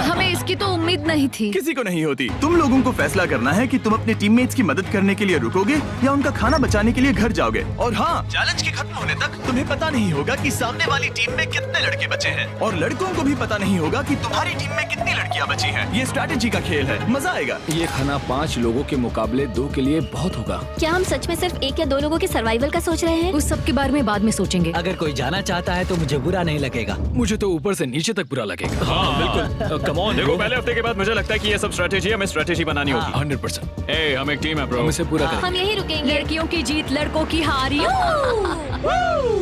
हमें इसकी तो उम्मीद नहीं थी। किसी को नहीं होती। तुम लोगों को फैसला करना है कि तुम अपने टीममेट्स की मदद करने के लिए रुकोगे या उनका खाना बचाने के लिए घर जाओगे। और हाँ, चैलेंज के खत्म होने तक तुम्हें पता नहीं होगा कि सामने वाली टीम में कितने लड़के बचे हैं और लड़कों को भी पता नहीं होगा कि तुम्हारी टीम में कितनी लड़कियां बची हैं। ये स्ट्रैटेजी का खेल है, मजा आएगा। ये खाना 5 लोगों के मुकाबले 2 के लिए बहुत होगा। क्या हम सच में सिर्फ 1 या 2 लोगों के सर्वाइवल का सोच रहे हैं? उस सब के बारे में बाद में सोचेंगे। अगर कोई जाना चाहता है तो मुझे बुरा नहीं लगेगा। मुझे तो ऊपर से नीचे तक बुरा लगेगा। हाँ बिल्कुल। Come on. देखो पहले हफ्ते के बाद मुझे लगता है कि ये सब स्ट्रेटेजी हमें स्ट्रेटेजी बनानी होगी। 100%। ए, हम एक टीम है ब्रो। हम इसे पूरा करेंगे। हम यही रुकेंगे। लड़कियों की जीत, लड़कों की हार।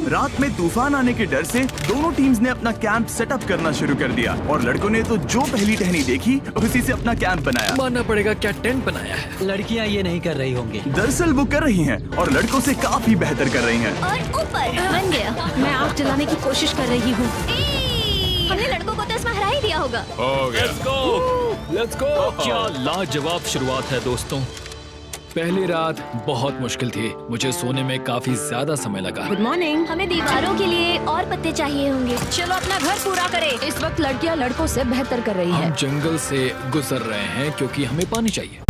रात में तूफान आने के डर से दोनों टीम्स ने अपना कैंप सेटअप करना शुरू कर दिया और लड़कों ने तो जो पहली टहनी देखी उसी से अपना कैंप बनाया। मानना पड़ेगा क्या टेंट बनाया है। लड़कियाँ ये नहीं कर रही होंगी। दरअसल वो कर रही हैं और लड़कों से काफी बेहतर कर रही हैं। और ऊपर बन गया। मैं आग जलाने की कोशिश कर रही हूँ। हमने लड़कों को तो इसमें हरा ही दिया होगा। Let's go। क्या लाजवाब शुरुआत है दोस्तों। पहली रात बहुत मुश्किल थी। मुझे सोने में काफी ज्यादा समय लगा। Good morning. हमें दीवारों के लिए और पत्ते चाहिए होंगे। चलो अपना घर पूरा करें। इस वक्त लड़कियां लड़कों से बेहतर कर रही हम है। जंगल से गुजर रहे हैं क्योंकि हमें पानी चाहिए।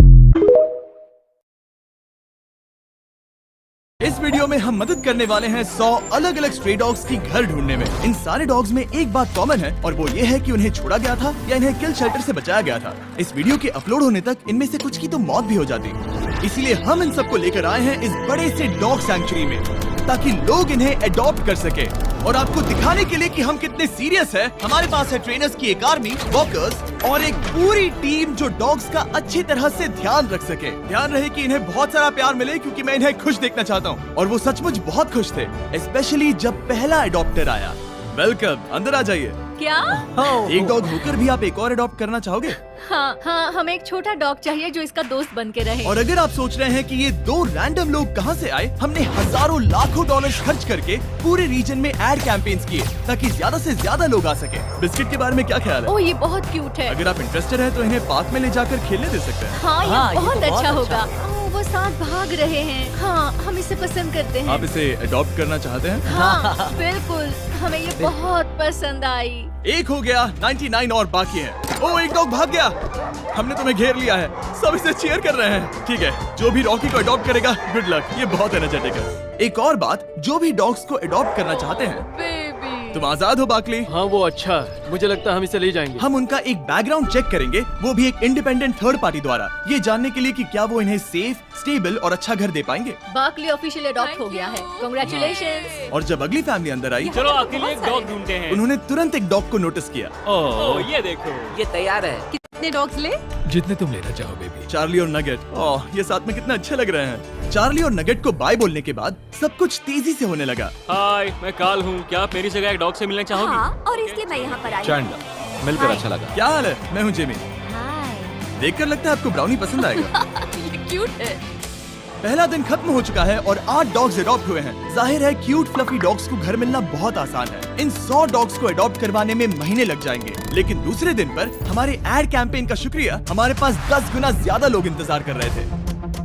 इस वीडियो में हम मदद करने वाले हैं 100 अलग अलग स्ट्रे डॉग्स की घर ढूंढने में। इन सारे डॉग्स में एक बात कॉमन है और वो ये है कि उन्हें छोड़ा गया था या इन्हें किल शेल्टर से बचाया गया था। इस वीडियो के अपलोड होने तक इनमें से कुछ की तो मौत भी हो जाती। इसीलिए हम इन सबको लेकर आए हैं इस बड़े से डॉग सैंक्चुरी में ताकि लोग इन्हें अडॉप्ट कर सके। और आपको दिखाने के लिए कि हम कितने सीरियस हैं, हमारे पास है ट्रेनर्स की एक आर्मी, वॉकर्स और एक पूरी टीम जो डॉग्स का अच्छी तरह से ध्यान रख सके। ध्यान रहे कि इन्हें बहुत सारा प्यार मिले क्योंकि मैं इन्हें खुश देखना चाहता हूँ। और वो सचमुच बहुत खुश थे, स्पेशली जब पहला अडॉप्टर आया। वेलकम, अंदर आ जाइए। क्या? एक डॉग होकर भी आप एक और अडॉप्ट करना चाहोगे? हाँ, हमें एक छोटा डॉग चाहिए जो इसका दोस्त बन के रहे। और अगर आप सोच रहे हैं कि ये 2 रैंडम लोग कहाँ से आए, हमने हजारों लाखों डॉलर्स खर्च करके पूरे रीजन में एड कैंपेन्स किए ताकि ज्यादा से ज्यादा लोग आ सके। बिस्किट के बारे में क्या ख्याल है? ओह, ये बहुत क्यूट है। अगर आप इंटरेस्टेड हैं तो इन्हें पार्क में ले जाकर खेलने दे सकते हैं। हाँ, हाँ, ये ये बहुत तो अच्छा बहुत होगा। ओह, वो साथ भाग रहे हैं। हाँ, हम इसे पसंद करते हैं। आप इसे अडॉप्ट करना चाहते हैं? हाँ, बिल्कुल, हमें ये बहुत पसंद आई। एक हो गया, 99 और बाकी हैं। ओह, एक डॉग भाग गया। हमने तुम्हें घेर लिया है। सब इसे चीयर कर रहे हैं। ठीक है, जो भी रॉकी को अडॉप्ट करेगा, गुड लक। ये बहुत एनर्जेटिक है। एक और बात, जो भी डॉग्स को अडॉप्ट करना चाहते हैं, बेबी। तुम आजाद हो बाकली। हाँ वो अच्छा है। मुझे लगता है हम इसे ले जाएंगे। हम उनका एक बैकग्राउंड चेक करेंगे, वो भी एक इंडिपेंडेंट थर्ड पार्टी द्वारा, ये जानने के लिए कि क्या वो इन्हें सेफ, स्टेबल और अच्छा घर दे पाएंगे। बाकली ऑफिशियल अडॉप्ट हो गया है। कांग्रेचुलेशंस। और जब अगली फैमिली अंदर आई, चलो आपके लिए एक डॉग ढूंढते हैं। उन्होंने तुरंत एक डॉग को नोटिस किया। ओह ये देखो। ये तैयार है। कितने डॉग्स ले? जितने तुम लेना चाहो बेबी। चार्ली और नगेट। ओह, ये साथ में कितना अच्छे लग रहे हैं। चार्ली और नगेट को बाय बोलने के बाद सब कुछ तेजी से होने लगा। हाय, मैं काल हूँ। क्या आप मेरी जगह एक डॉग से मिलना चाहोगी? हाँ, और इसलिए मैं यहाँ पर आई। चैंडलर, मिलकर हाय। अच्छा लगा। क्या हाल है? मैं हूँ जेमी। हाय। देखकर लगता है आपको ब्राउनी पसंद आएगा। ये क्यूट है। पहला दिन खत्म हो चुका है और 8 डॉग्स अडॉप्ट हुए हैं। जाहिर है क्यूट फ्लफी डॉग्स को घर मिलना बहुत आसान है। इन 100 डॉग्स को अडॉप्ट करवाने में महीने लग जाएंगे, लेकिन दूसरे दिन पर हमारे एड कैंपेन का शुक्रिया हमारे पास 10 गुना ज्यादा लोग इंतजार कर रहे थे।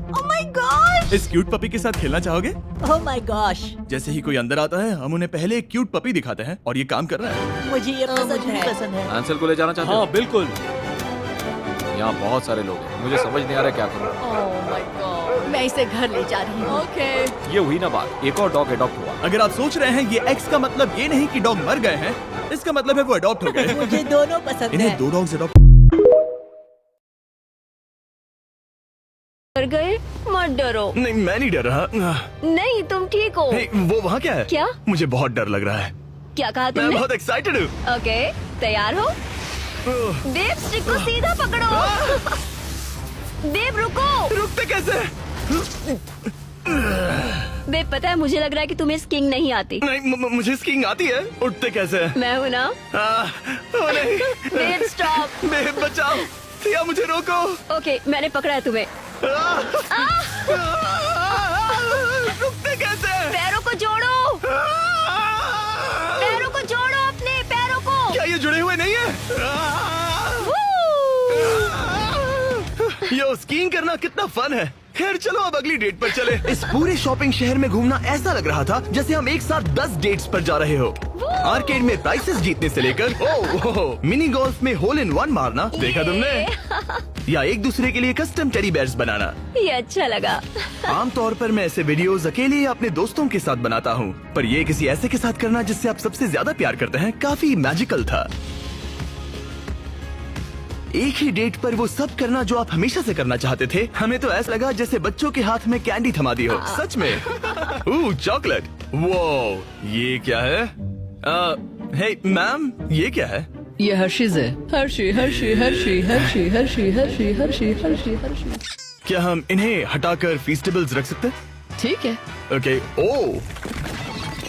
Oh my gosh! इस क्यूट पपी के साथ खेलना चाहोगे? Oh my gosh! जैसे ही कोई अंदर आता है हम उन्हें पहले एक क्यूट पपी दिखाते हैं और ये काम कर रहा है। मुझे ये पसंद है। आंसर को ले जाना चाहते हाँ बिल्कुल। यहाँ बहुत सारे लोग हैं, मुझे समझ नहीं आ रहा क्या करूँ। ओह माय गॉड, मैं इसे घर ले जा रही हूँ। ओके। ये हुई ना बात, एक और डॉग अडॉप्ट हुआ। अगर आप सोच रहे हैं ये एक्स का मतलब ये नहीं कि डॉग मर गए हैं, इसका मतलब है वो अडॉप्ट हो गए। मुझे दोनों पसंद इन्हें है। 2 डॉग्स अडॉप्ट डर गए? मत डरो। नहीं, मैं नहीं डर रहा। नहीं, तुम ठीक हो। वो वहाँ क्या है? क्या? मुझे बहुत डर लग रहा है। क्या कहा मैं तुमने? बहुत एक्साइटेड हूँ। ओके, तैयार हो? देव, स्टिक को सीधा पकड़ो। देव रुको। रुकते कैसे? देव, पता है मुझे लग रहा है कि तुम्हें स्कीइंग नहीं आती। नहीं, मुझे स्कीइंग आती है। उठते कैसे? मैं हूँ ना। ओ नहीं। देव स्टॉप। देव बचाओ। सिया मुझे रोको। ओके, मैंने पकड़ा है तुम्हें। रुकते कैसे? पैरों को जोड़ो। पैरों को जोड़ो, अपने पैरों को। क्या ये जुड़े हुए नहीं है? यो, स्कीइंग करना कितना फन है। खैर चलो अब अगली डेट पर चले। इस पूरे शॉपिंग शहर में घूमना ऐसा लग रहा था जैसे हम एक साथ 10 डेट्स पर जा रहे हो। आर्केड में प्राइसेस जीतने से लेकर मिनी गोल्फ में होल इन वन मारना, देखा तुमने? या एक दूसरे के लिए कस्टम टेडी बेयर्स बनाना। ये अच्छा लगा। आमतौर पर मैं ऐसे वीडियोस अकेले या अपने दोस्तों के साथ बनाता हूँ, पर ये किसी ऐसे के साथ करना जिससे आप सबसे ज्यादा प्यार करते हैं काफी मैजिकल था। एक ही डेट पर वो सब करना जो आप हमेशा से करना चाहते थे। हमें तो ऐसा लगा जैसे बच्चों के हाथ में कैंडी थमा दी हो। सच में। चॉकलेट। वो ये क्या है? हे मैम, ये क्या है? ये हर्शीज है। Hershey Hershey Hershey Hershey Hershey Hershey Hershey Hershey Hershey. क्या हम इन्हें हटाकर फीस्टेबल्स रख सकते हैं? ठीक है। ओके।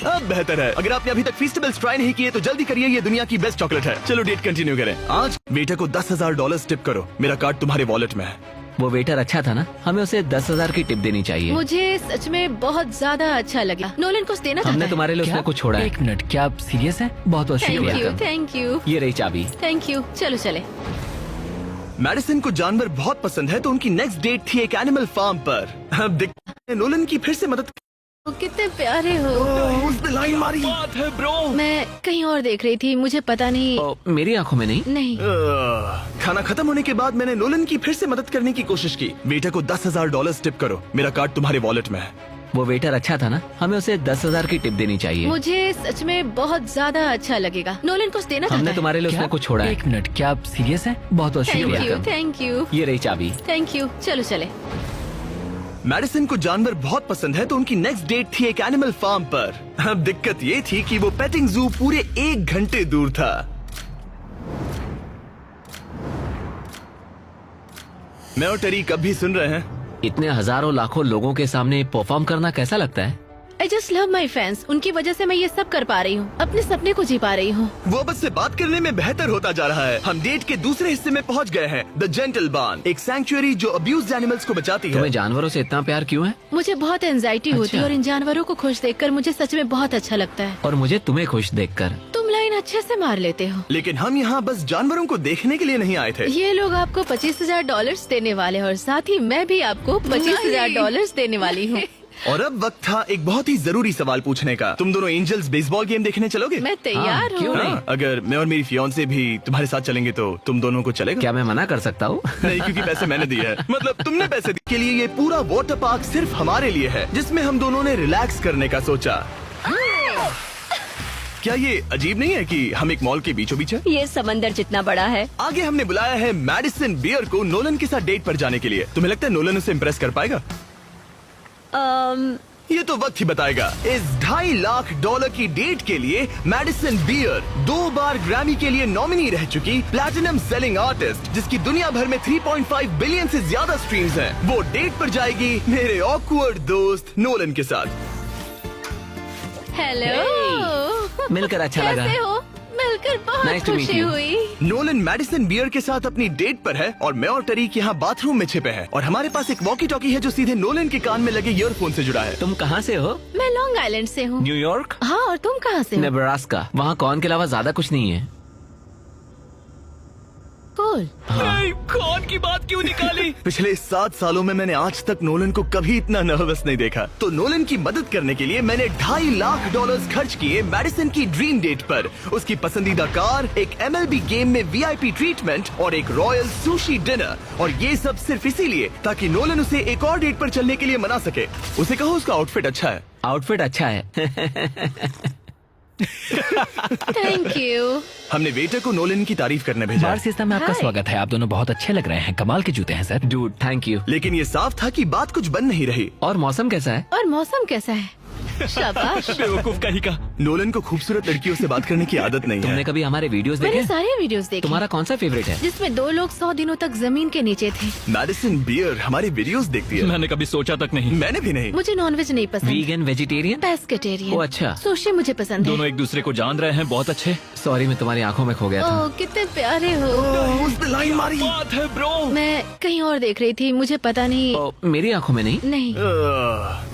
अब बेहतर है। अगर आपने अभी तक फीस्टेबल्स ट्राई नहीं किए तो जल्दी करिए, ये दुनिया की बेस्ट चॉकलेट है। चलो डेट कंटिन्यू करें। आज वेटर को $10,000 टिप करो। मेरा कार्ड तुम्हारे वॉलेट में है। वो वेटर अच्छा था ना, हमें उसे 10,000 की टिप देनी चाहिए। मुझे सच में बहुत ज्यादा अच्छा लगा। नोलन कुछ देना चाहता हमने है। तुम्हारे लिए उसमें कुछ छोड़ा है। एक मिनट, क्या आप सीरियस हैं? बहुत बहुत थैंक शुक्रिया। यू, थैंक यू, ये रही चाबी। Thank you. चलो चले। मैडिसन को जानवर बहुत पसंद है तो उनकी नेक्स्ट डेट थी एक एनिमल फार्म पर। अब देखते हैं नोलन की फिर से मदद। कितने प्यारे हो। उसने लाइन मारी। बात है ब्रो। मैं कहीं और देख रही थी, मुझे पता नहीं। मेरी आंखों में नहीं। नहीं। खाना खत्म होने के बाद मैंने नोलन की फिर से मदद करने की कोशिश की। वेटर को $10,000 टिप करो। मेरा कार्ड तुम्हारे वॉलेट में है। वो वेटर अच्छा था ना, हमें उसे 10,000 की टिप देनी चाहिए। मुझे सच में बहुत ज्यादा अच्छा लगेगा। नोलन कुछ देना चाहता हमने है। तुम्हारे लिए उसमें कुछ छोड़ा है। एक मिनट, क्या आप सीरियस हैं? बहुत बहुत थैंक शुक्रिया। यू, थैंक यू, ये रही चाबी। Thank you. चलो चले। मैडिसन को जानवर बहुत पसंद है तो उनकी नेक्स्ट डेट थी एक एनिमल फार्म पर। अब दिक्कत ये थी कि वो पेटिंग जू पूरे 1 घंटे दूर था। मैं और टरी कब भी सुन रहे हैं। इतने हजारों लाखों लोगों के सामने परफॉर्म करना कैसा लगता है? I just love my fans. उनकी वजह से मैं ये सब कर पा रही हूँ, अपने सपने को जी पा रही हूँ। वो बस से बात करने में बेहतर होता जा रहा है। हम डेट के दूसरे हिस्से में पहुंच गए हैं। द जेंटल बार्न, एक सैंक्चुअरी जो अब्यूज्ड एनिमल्स को बचाती है। तुम्हें जानवरों से इतना प्यार क्यों है? मुझे बहुत एंजाइटी होती है अच्छा। और इन जानवरों को खुश देखकर मुझे सच में बहुत अच्छा लगता है। और मुझे तुम्हें खुश देखकर। तुम लाइन अच्छे से मार लेते हो। लेकिन हम यहाँ बस जानवरों को देखने के लिए नहीं आए थे। ये लोग आपको $25,000 देने वाले हैं और साथ ही मैं भी आपको $25,000 देने वाली हूँ। और अब वक्त था एक बहुत ही जरूरी सवाल पूछने का। तुम दोनों एंजल्स बेसबॉल गेम देखने चलोगे? मैं तैयार हाँ, क्यों हूँ। नहीं? हाँ, अगर मैं और मेरी फियांसे भी तुम्हारे साथ चलेंगे तो तुम दोनों को चलेगा? क्या मैं मना कर सकता हूँ? नहीं, क्योंकि पैसे मैंने दिए हैं। मतलब तुमने पैसे दिए। के लिए ये पूरा वाटर पार्क सिर्फ हमारे लिए है, जिसमें हम दोनों ने रिलैक्स करने का सोचा। क्या ये अजीब नहीं है कि हम एक मॉल के बीचों बीच है? ये समंदर जितना बड़ा है। आगे हमने बुलाया है मैडिसन बियर को नोलन के साथ डेट पर जाने के लिए। तुम्हें लगता है नोलन उसे इम्प्रेस कर पाएगा? ये तो वक्त ही बताएगा। इस $2.5 लाख की डेट के लिए मैडिसन बियर 2 बार ग्रैमी के लिए नॉमिनी रह चुकी प्लैटिनम सेलिंग आर्टिस्ट, जिसकी दुनिया भर में 3.5 बिलियन से ज्यादा स्ट्रीम्स हैं, वो डेट पर जाएगी मेरे ऑकवर्ड दोस्त नोलन के साथ। हेलो। मिलकर अच्छा लगा। कैसे हो? मिलकर मिलकर बहुत Nice to meet खुशी you. हुई। नोलन मैडिसन बियर के साथ अपनी डेट पर है और मैं और टरीक यहाँ बाथरूम में छिपे हैं और हमारे पास एक वॉकी टॉकी है जो सीधे नोलन के कान में लगे ईयरफोन से जुड़ा है। तुम कहाँ से हो? मैं लॉन्ग आइलैंड से हूँ। न्यूयॉर्क? हाँ, और तुम कहाँ से हो? नेब्रास्का। वहाँ कॉर्न के अलावा ज्यादा कुछ नहीं है। कूल। नहीं, कौन की बात क्यों निकाली? पिछले 7 सालों में मैंने आज तक नोलन को कभी इतना नर्वस नहीं देखा। तो नोलन की मदद करने के लिए मैंने $2.5 लाख खर्च किए मैडिसन की ड्रीम डेट पर। उसकी पसंदीदा कार, एक MLB गेम में VIP ट्रीटमेंट और एक रॉयल सुशी डिनर। और ये सब सिर्फ इसीलिए ताकि नोलन उसे एक और डेट पर चलने के लिए मना सके। उसे कहो उसका आउटफिट अच्छा है। आउटफिट अच्छा है। Thank you. हमने वेटर को नोलन की तारीफ करने भेजा बार है। सिस्टम में आपका Hi. स्वागत है। आप दोनों बहुत अच्छे लग रहे हैं। कमाल के जूते हैं सर। Dude, thank you. लेकिन ये साफ था कि बात कुछ बन नहीं रही। और मौसम कैसा है? और मौसम कैसा है? शाबाश। बेवकूफ कहीं का। नोलन को खूबसूरत लड़कियों से बात करने की आदत नहीं तुमने है। कभी हमारे वीडियोस मैंने देखे? सारे वीडियोस देखे। तुम्हारा कौन सा फेवरेट है? जिसमें 2 लोग 100 दिनों तक जमीन के नीचे थे। मैडिसन बियर हमारे वीडियोस देखती है। मैंने कभी सोचा तक नहीं। मैंने भी नहीं। मुझे नॉनवेज नहीं पसंद। Vegan, vegetarian? पेस्केटेरियन। ओ, अच्छा। सुशी मुझे पसंद है। दोनों एक दूसरे को जान रहे हैं, बहुत अच्छे। सॉरी, मैं तुम्हारी आंखों में खो गया था। ओह, कितने प्यारे हो। उसने लाइन मारी। बात है ब्रो। मैं कहीं और देख रही थी, मुझे पता नहीं। ओ, मेरी आंखों में नहीं। नहीं।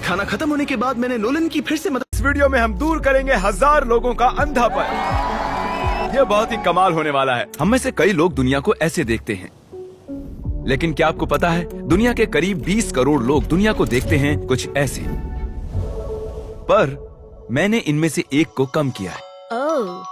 खाना खत्म होने के बाद मैंने नोलन की फिर से मदद। इस वीडियो में हम दूर करेंगे 1000 लोगों का अंधापन। यह बहुत ही कमाल होने वाला है। हम में से कई लोग दुनिया को ऐसे देखते हैं, लेकिन क्या आपको पता है दुनिया के करीब 20 करोड़ लोग दुनिया को देखते हैं कुछ ऐसे। पर मैंने इनमें से एक को कम किया है। ओह,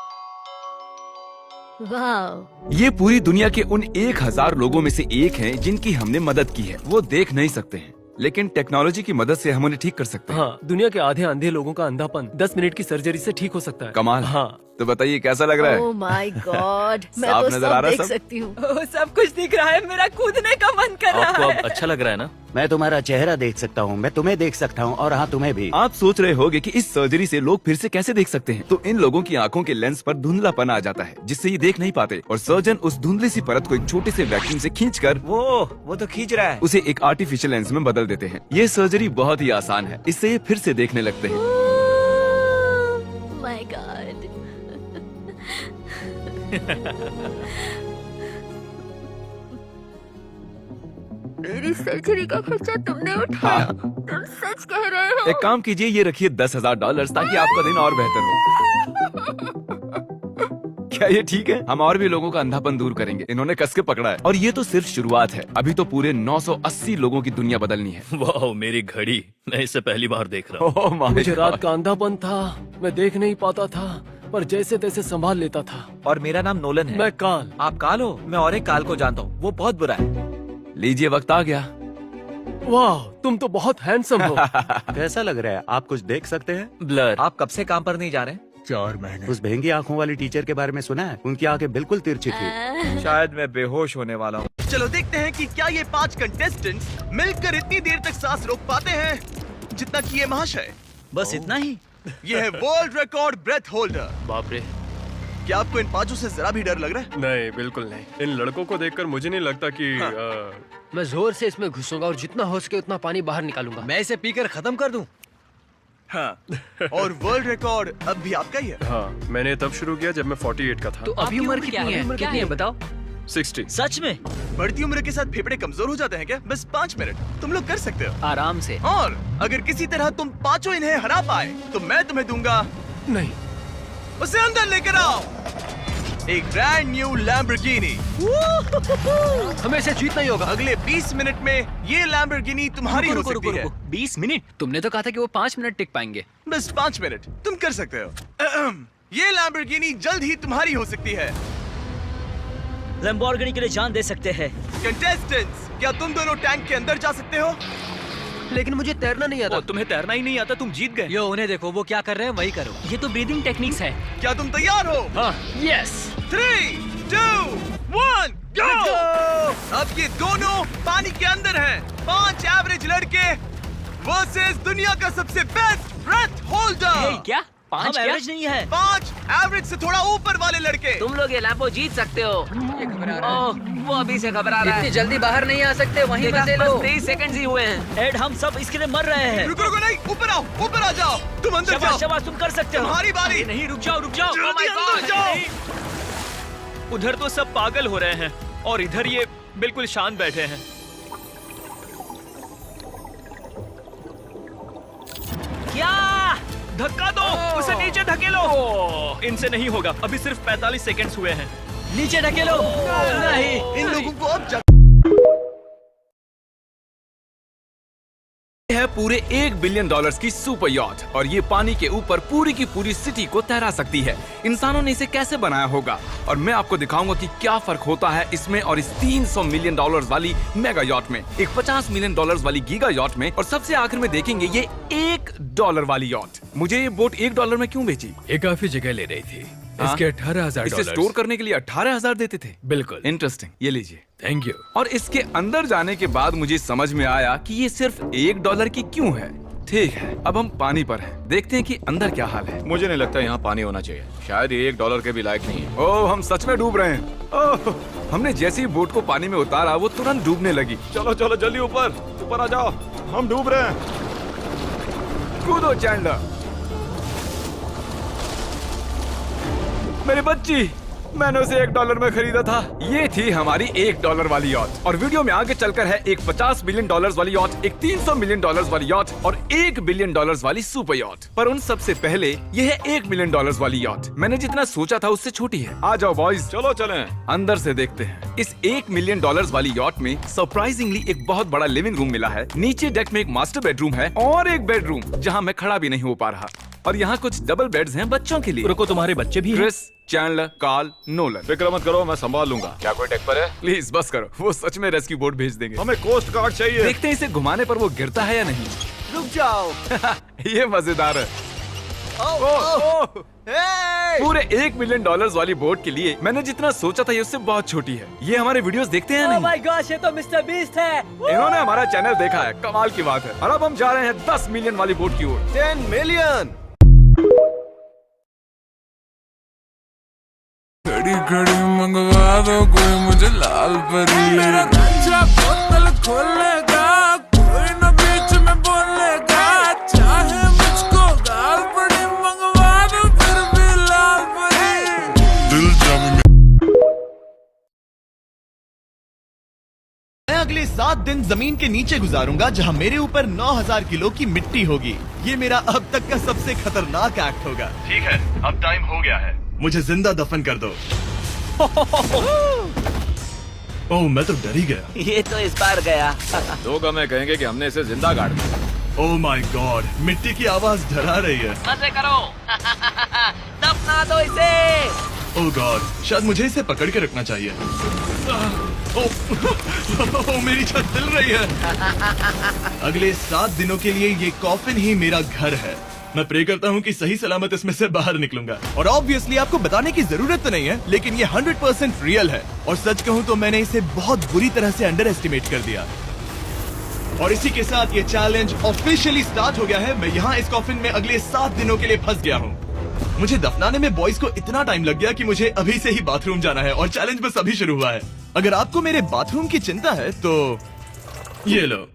वाह। ये पूरी दुनिया के उन 1000 लोगों में से एक हैं जिनकी हमने मदद की है। वो देख नहीं सकते हैं, लेकिन टेक्नोलॉजी की मदद से हम उन्हें ठीक कर सकते हैं। हाँ, दुनिया के आधे अंधे लोगों का अंधापन 10 मिनट की सर्जरी से ठीक हो सकता है। कमाल। हाँ। तो बताइए कैसा लग रहा है? ओह माय गॉड, मैं साफ तो नजर आ सब रहा है देख सब? सकती हूँ। सब कुछ दिख रहा है, मेरा कूदने का मन कर आपको रहा अब है। अच्छा लग रहा है ना? मैं तुम्हारा चेहरा देख सकता हूँ, मैं तुम्हें देख सकता हूँ और हाँ तुम्हें भी। आप सोच रहे होंगे कि इस सर्जरी से लोग फिर से कैसे देख सकते हैं। तो इन लोगों की आंखों के लेंस पर धुंधलापन आ जाता है, जिससे ये देख नहीं पाते। और सर्जन उस धुंधली सी परत को एक छोटे से वैक्यूम से खींचकर वो तो खींच रहा है। उसे एक आर्टिफिशियल लेंस में बदल देते हैं। ये सर्जरी बहुत ही आसान है, इससे ये फिर से देखने लगते हैं। My God. मेरी सर्जरी का खर्चा तुमने उठाया। तुम सच कह रहे हो? एक काम कीजिए, ये रखिए $10,000 ताकि आपका दिन और बेहतर हो। क्या ये ठीक है? हम और भी लोगों का अंधापन दूर करेंगे। इन्होंने कस के पकड़ा है। और ये तो सिर्फ शुरुआत है, अभी तो पूरे 980 लोगों की दुनिया बदलनी है। वाह, मेरी घड़ी, मैं इसे पहली बार देख रहा हूँ। ओह माय मुझे गॉड। रात का अंधापन था, मैं देख नहीं पाता था, पर जैसे तैसे संभाल लेता था। और मेरा नाम नोलन है। मैं काल। आप काल हो? मैं और एक काल को जानता हूँ, वो बहुत बुरा है। लीजिए, वक्त आ गया। वाह, तुम तो बहुत हैंडसम हो। कैसा लग रहा है? आप कुछ देख सकते हैं? ब्लर। आप कब से काम पर नहीं जा रहे? 4 महीने। उस भेंगी आंखों वाली टीचर के बारे में सुना है? उनकी आंखें बिल्कुल तिरछी थी। शायद मैं बेहोश होने वाला हूँ। चलो देखते हैं कि क्या ये 5 कंटेस्टेंट्स मिलकर इतनी देर तक सांस रोक पाते हैं जितना कि ये महाशय। बस इतना ही? ये है वर्ल्ड रिकॉर्ड ब्रेथ होल्डर। बाप रे। क्या आपको इन 5 से जरा भी डर लग रहा है? नहीं, बिल्कुल नहीं। इन लड़कों को देखकर मुझे नहीं लगता कि मैं जोर से इसमें घुसूंगा और जितना हो सके उतना पानी बाहर निकालूंगा। मैं इसे पीकर खत्म कर दूं। हाँ। और वर्ल्ड रिकॉर्ड अब भी आपका ही है। हाँ, मैंने तब शुरू किया जब मैं 48 का था। तो अभी उम्र कितनी है? क्या है बताओ? 60। सच में? बढ़ती उम्र के साथ फेफड़े कमजोर हो जाते हैं क्या? बस 5 मिनट तुम लोग कर सकते हो। आराम से। और अगर किसी तरह तुम 5 इन्हें हरा पाए तो मैं तुम्हें दूंगा। नहीं। उसे अंदर लेकर आओ। एक ब्रांड न्यू लैम्बोर्गिनी। हमें इसे जीतना ही होगा। अगले 20 मिनट में ये लैम्बोर्गिनी तुम्हारी हो सकती है। 20 मिनट? तुमने तो कहा था कि वो 5 मिनट टिक पाएंगे। बस 5 मिनट तुम कर सकते हो। ये लैम्बोर्गिनी जल्द ही तुम्हारी हो सकती है। लैम्बोर्गिनी के लिए जान दे सकते हैं। कंटेस्टेंट्स, क्या तुम दोनों टैंक के अंदर जा सकते हो? लेकिन मुझे तैरना नहीं आता। तुम्हें तैरना ही नहीं आता, तुम जीत गए। यो उन्हें देखो, वो क्या कर रहे हैं वही करो। ये तो ब्रीदिंग टेक्निक्स है। क्या तुम तैयार हो? हाँ। यस। 3, 2, 1, गो! अब ये दोनों पानी के अंदर हैं। 5 एवरेज लड़के वर्सेस दुनिया का सबसे बेस्ट ब्रेथ होल्डर। क्या? 5 एवरेज नहीं है। 5 एवरेज से थोड़ा ऊपर वाले लड़के। तुम लोग ये लैम्बो जीत सकते हो। ये घबरा रहा है। वो अभी से घबरा रहा है। इतनी जल्दी बाहर नहीं आ सकते, वहीं देखा, फंसे लो। बस 23 सेकंड्स ही हुए हैं। एड, हम सब इसके लिए मर रहे हैं। रुको रुको, नहीं, ऊपर आओ, ऊपर आ जाओ। तुम अंदर जाओ। शाबाश, तुम कर सकते हो। तुम्हारी बारी। नहीं, रुक जाओ, रुक जाओ। जल्दी Oh my अंदर God! जाओ। उधर तो सब पागल हो रहे हैं और इधर ये बिल्कुल शांत बैठे हैं। क्या? धक्का दो, उसे नीचे धकेलो। इनसे नहीं होगा, अभी सिर्फ 45 सेकंड्स हुए हैं। नीचे ढकेलो। नहीं, इन लोगों को अब है पूरे $1 बिलियन की सुपर यॉट और ये पानी के ऊपर पूरी की पूरी सिटी को तैरा सकती है। इंसानों ने इसे कैसे बनाया होगा और मैं आपको दिखाऊंगा कि क्या फर्क होता है इसमें और इस $300 मिलियन वाली मेगा यॉट में, एक $50 मिलियन वाली गीगा यॉट में, और सबसे आखिर में देखेंगे ये $1 वाली यॉट। मुझे ये बोट $1 में क्यों बेची? ये काफी जगह ले रही थी। इसके $18,000। इसे स्टोर करने के लिए 18,000 देते थे। बिल्कुल। इंटरेस्टिंग, ये लीजिए। Thank you. और इसके अंदर जाने के बाद मुझे समझ में आया कि ये सिर्फ $1 की क्यों है। ठीक है, अब हम पानी पर हैं। देखते हैं कि अंदर क्या हाल है। मुझे नहीं लगता यहाँ पानी होना चाहिए, शायद ये $1 के भी लायक नहीं है। ओह, हम सच में डूब रहे हैं। ओह, हमने जैसे ही बोट को पानी में उतारा वो तुरंत डूबने लगी। चलो चलो जल्दी ऊपर आ जाओ, हम डूब रहे हैं। कूदो चैंडलर। मेरी बच्ची, मैंने उसे $1 में खरीदा था। ये थी हमारी $1 वाली यॉट। और वीडियो में आगे चलकर है एक $50 मिलियन वाली यॉट, एक $300 मिलियन वाली यॉट और $1 बिलियन वाली सुपर यॉट। पर उन सबसे पहले ये है $1 मिलियन वाली यॉट। मैंने जितना सोचा था उससे छोटी है। आ जाओ बॉयज, चलो चलें। अंदर से देखते हैं। इस $1 मिलियन वाली यॉट में सरप्राइजिंगली एक बहुत बड़ा लिविंग रूम मिला है। नीचे डेक में एक मास्टर बेडरूम है और एक बेडरूम जहाँ मैं खड़ा भी नहीं हो पा रहा। और यहाँ कुछ डबल बेड्स हैं बच्चों के लिए। रुको, तुम्हारे बच्चे भी हैं? Chris, Chandler, Carl, Nolan. फिक्र मत करो, मैं संभाल लूंगा। क्या कोई डेक पर है? प्लीज बस करो, वो सच में रेस्क्यू बोट भेज देंगे। हमें कोस्ट गार्ड चाहिए। देखते हैं इसे घुमाने पर वो गिरता है या नहीं। रुक जाओ। ये मजेदार है। पूरे $1 मिलियन वाली बोट के लिए मैंने जितना सोचा था ये उससे बहुत छोटी है। ये हमारे वीडियोस देखते हैं नहीं? माय गॉश, ये तो मिस्टर बीस्ट है। इन्होंने हमारा चैनल देखा है, कमाल की बात है। और अब हम जा रहे हैं 10 मिलियन वाली बोट की ओर। 10 मिलियन। घड़ी घड़ी मंगवा दो कोई मुझे लाल परी। मेरा गंजा बोतल खोलेगा, कोई न बीच में बोलेगा। चाहे मुझको गाल पड़ी, मंगवा दो फिर भी लाल परी। दिल जब मैं अगले 7 दिन जमीन के नीचे गुजारूंगा जहां मेरे ऊपर 9000 किलो की मिट्टी होगी। ये मेरा अब तक का सबसे खतरनाक एक्ट होगा। ठीक है, अब टाइम हो गया है, मुझे जिंदा दफन कर दो। ओह, मैं तो डर ही गया। ये तो इस बार गया। लोग हमें कहेंगे कि हमने इसे जिंदा गाड़ दिया। ओह माय गॉड, मिट्टी की आवाज डरा रही है। मजे करो। दफना दो इसे। ओह गॉड, शायद मुझे इसे पकड़ के रखना चाहिए। ओह, मेरी छत हिल रही है। अगले 7 दिनों के लिए ये कॉफिन ही मेरा घर है। मैं प्रे करता हूँ कि सही सलामत इसमें से बाहर निकलूंगा। और ऑब्वियसली आपको बताने की जरूरत तो नहीं है, लेकिन ये 100% रियल है। और सच कहूँ तो मैंने इसे बहुत बुरी तरह से अंडर एस्टिमेट कर दिया। और इसी के साथ ये चैलेंज ऑफिशियली स्टार्ट हो गया है। मैं यहाँ इस कॉफिन में अगले 7 दिनों के लिए फंस गया हूँ। मुझे दफनाने में बॉयज को इतना टाइम लग गया कि मुझे अभी से ही बाथरूम जाना है और चैलेंज बस अभी शुरू हुआ है। अगर आपको मेरे बाथरूम की चिंता है तो ये लो।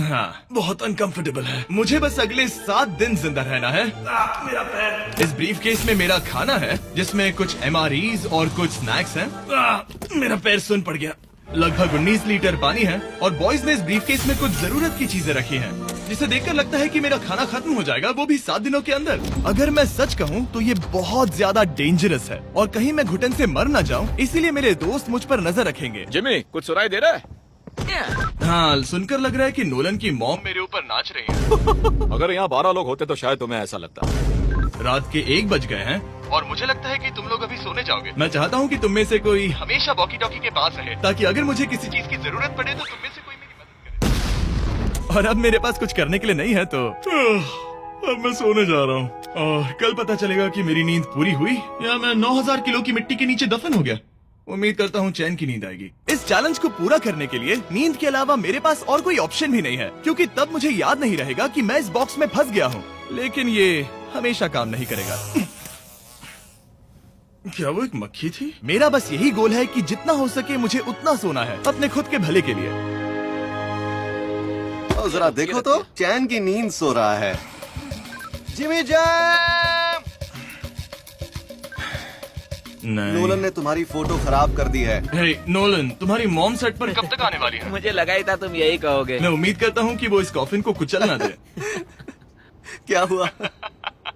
हाँ, बहुत अनकंफर्टेबल है। मुझे बस अगले 7 दिन जिंदा रहना है। मेरा पैर। इस ब्रीफ केस में मेरा खाना है जिसमें कुछ MREs और कुछ स्नैक्स हैं। मेरा पैर सुन पड़ गया। लगभग 19 लीटर पानी है और बॉयज ने इस ब्रीफ केस में कुछ जरूरत की चीजें रखी हैं, जिसे देखकर लगता है कि मेरा खाना खत्म हो जाएगा, वो भी 7 दिनों के अंदर। अगर मैं सच कहूँ तो ये बहुत ज्यादा डेंजरस है और कहीं मैं घुटन से मर न जाऊँ, इसीलिए मेरे दोस्त मुझ पर नजर रखेंगे। जिमी, कुछ सुनाई दे रहा है? हाँ, सुनकर लग रहा है कि नोलन की मॉम मेरे ऊपर नाच रही है। अगर यहाँ 12 लोग होते तो शायद तुम्हें ऐसा लगता। रात के 1 बज गए हैं और मुझे लगता है कि तुम लोग अभी सोने जाओगे। मैं चाहता हूँ कि तुम में से कोई हमेशा वॉकी टॉकी के पास रहे, ताकि अगर मुझे किसी चीज की जरूरत पड़े तो तुम में से कोई मेरी मदद करे। और अब मेरे पास कुछ करने के लिए नहीं है तो अब मैं सोने जा रहा हूँ और कल पता चलेगा कि मेरी नींद पूरी हुई या मैं 9000 किलो की मिट्टी के नीचे दफन हो गया। उम्मीद करता हूँ चैन की नींद आएगी। इस चैलेंज को पूरा करने के लिए नींद के अलावा मेरे पास और कोई ऑप्शन भी नहीं है, क्योंकि तब मुझे याद नहीं रहेगा कि मैं इस बॉक्स में फंस गया हूँ। लेकिन ये हमेशा काम नहीं करेगा। क्या वो एक मक्खी थी? मेरा बस यही गोल है कि जितना हो सके मुझे उतना सोना है, अपने खुद के भले के लिए। तो जरा देखो तो, चैन की नींद सो रहा है। Jimmy jam! नहीं। नोलन ने तुम्हारी फोटो खराब कर दी है। हे नोलन, तुम्हारी मॉम सेट पर कब तक आने वाली है? मुझे लगा ही था तुम यही कहोगे। मैं उम्मीद करता हूँ कि वो इस कॉफिन को कुचल ना दे। क्या हुआ?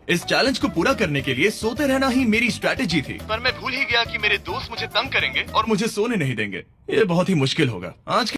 इस चैलेंज को पूरा करने के लिए सोते रहना ही मेरी स्ट्रैटेजी थी, पर मैं भूल ही गया कि मेरे दोस्त मुझे तंग करेंगे और मुझे सोने नहीं देंगे। ये बहुत ही मुश्किल होगा। आज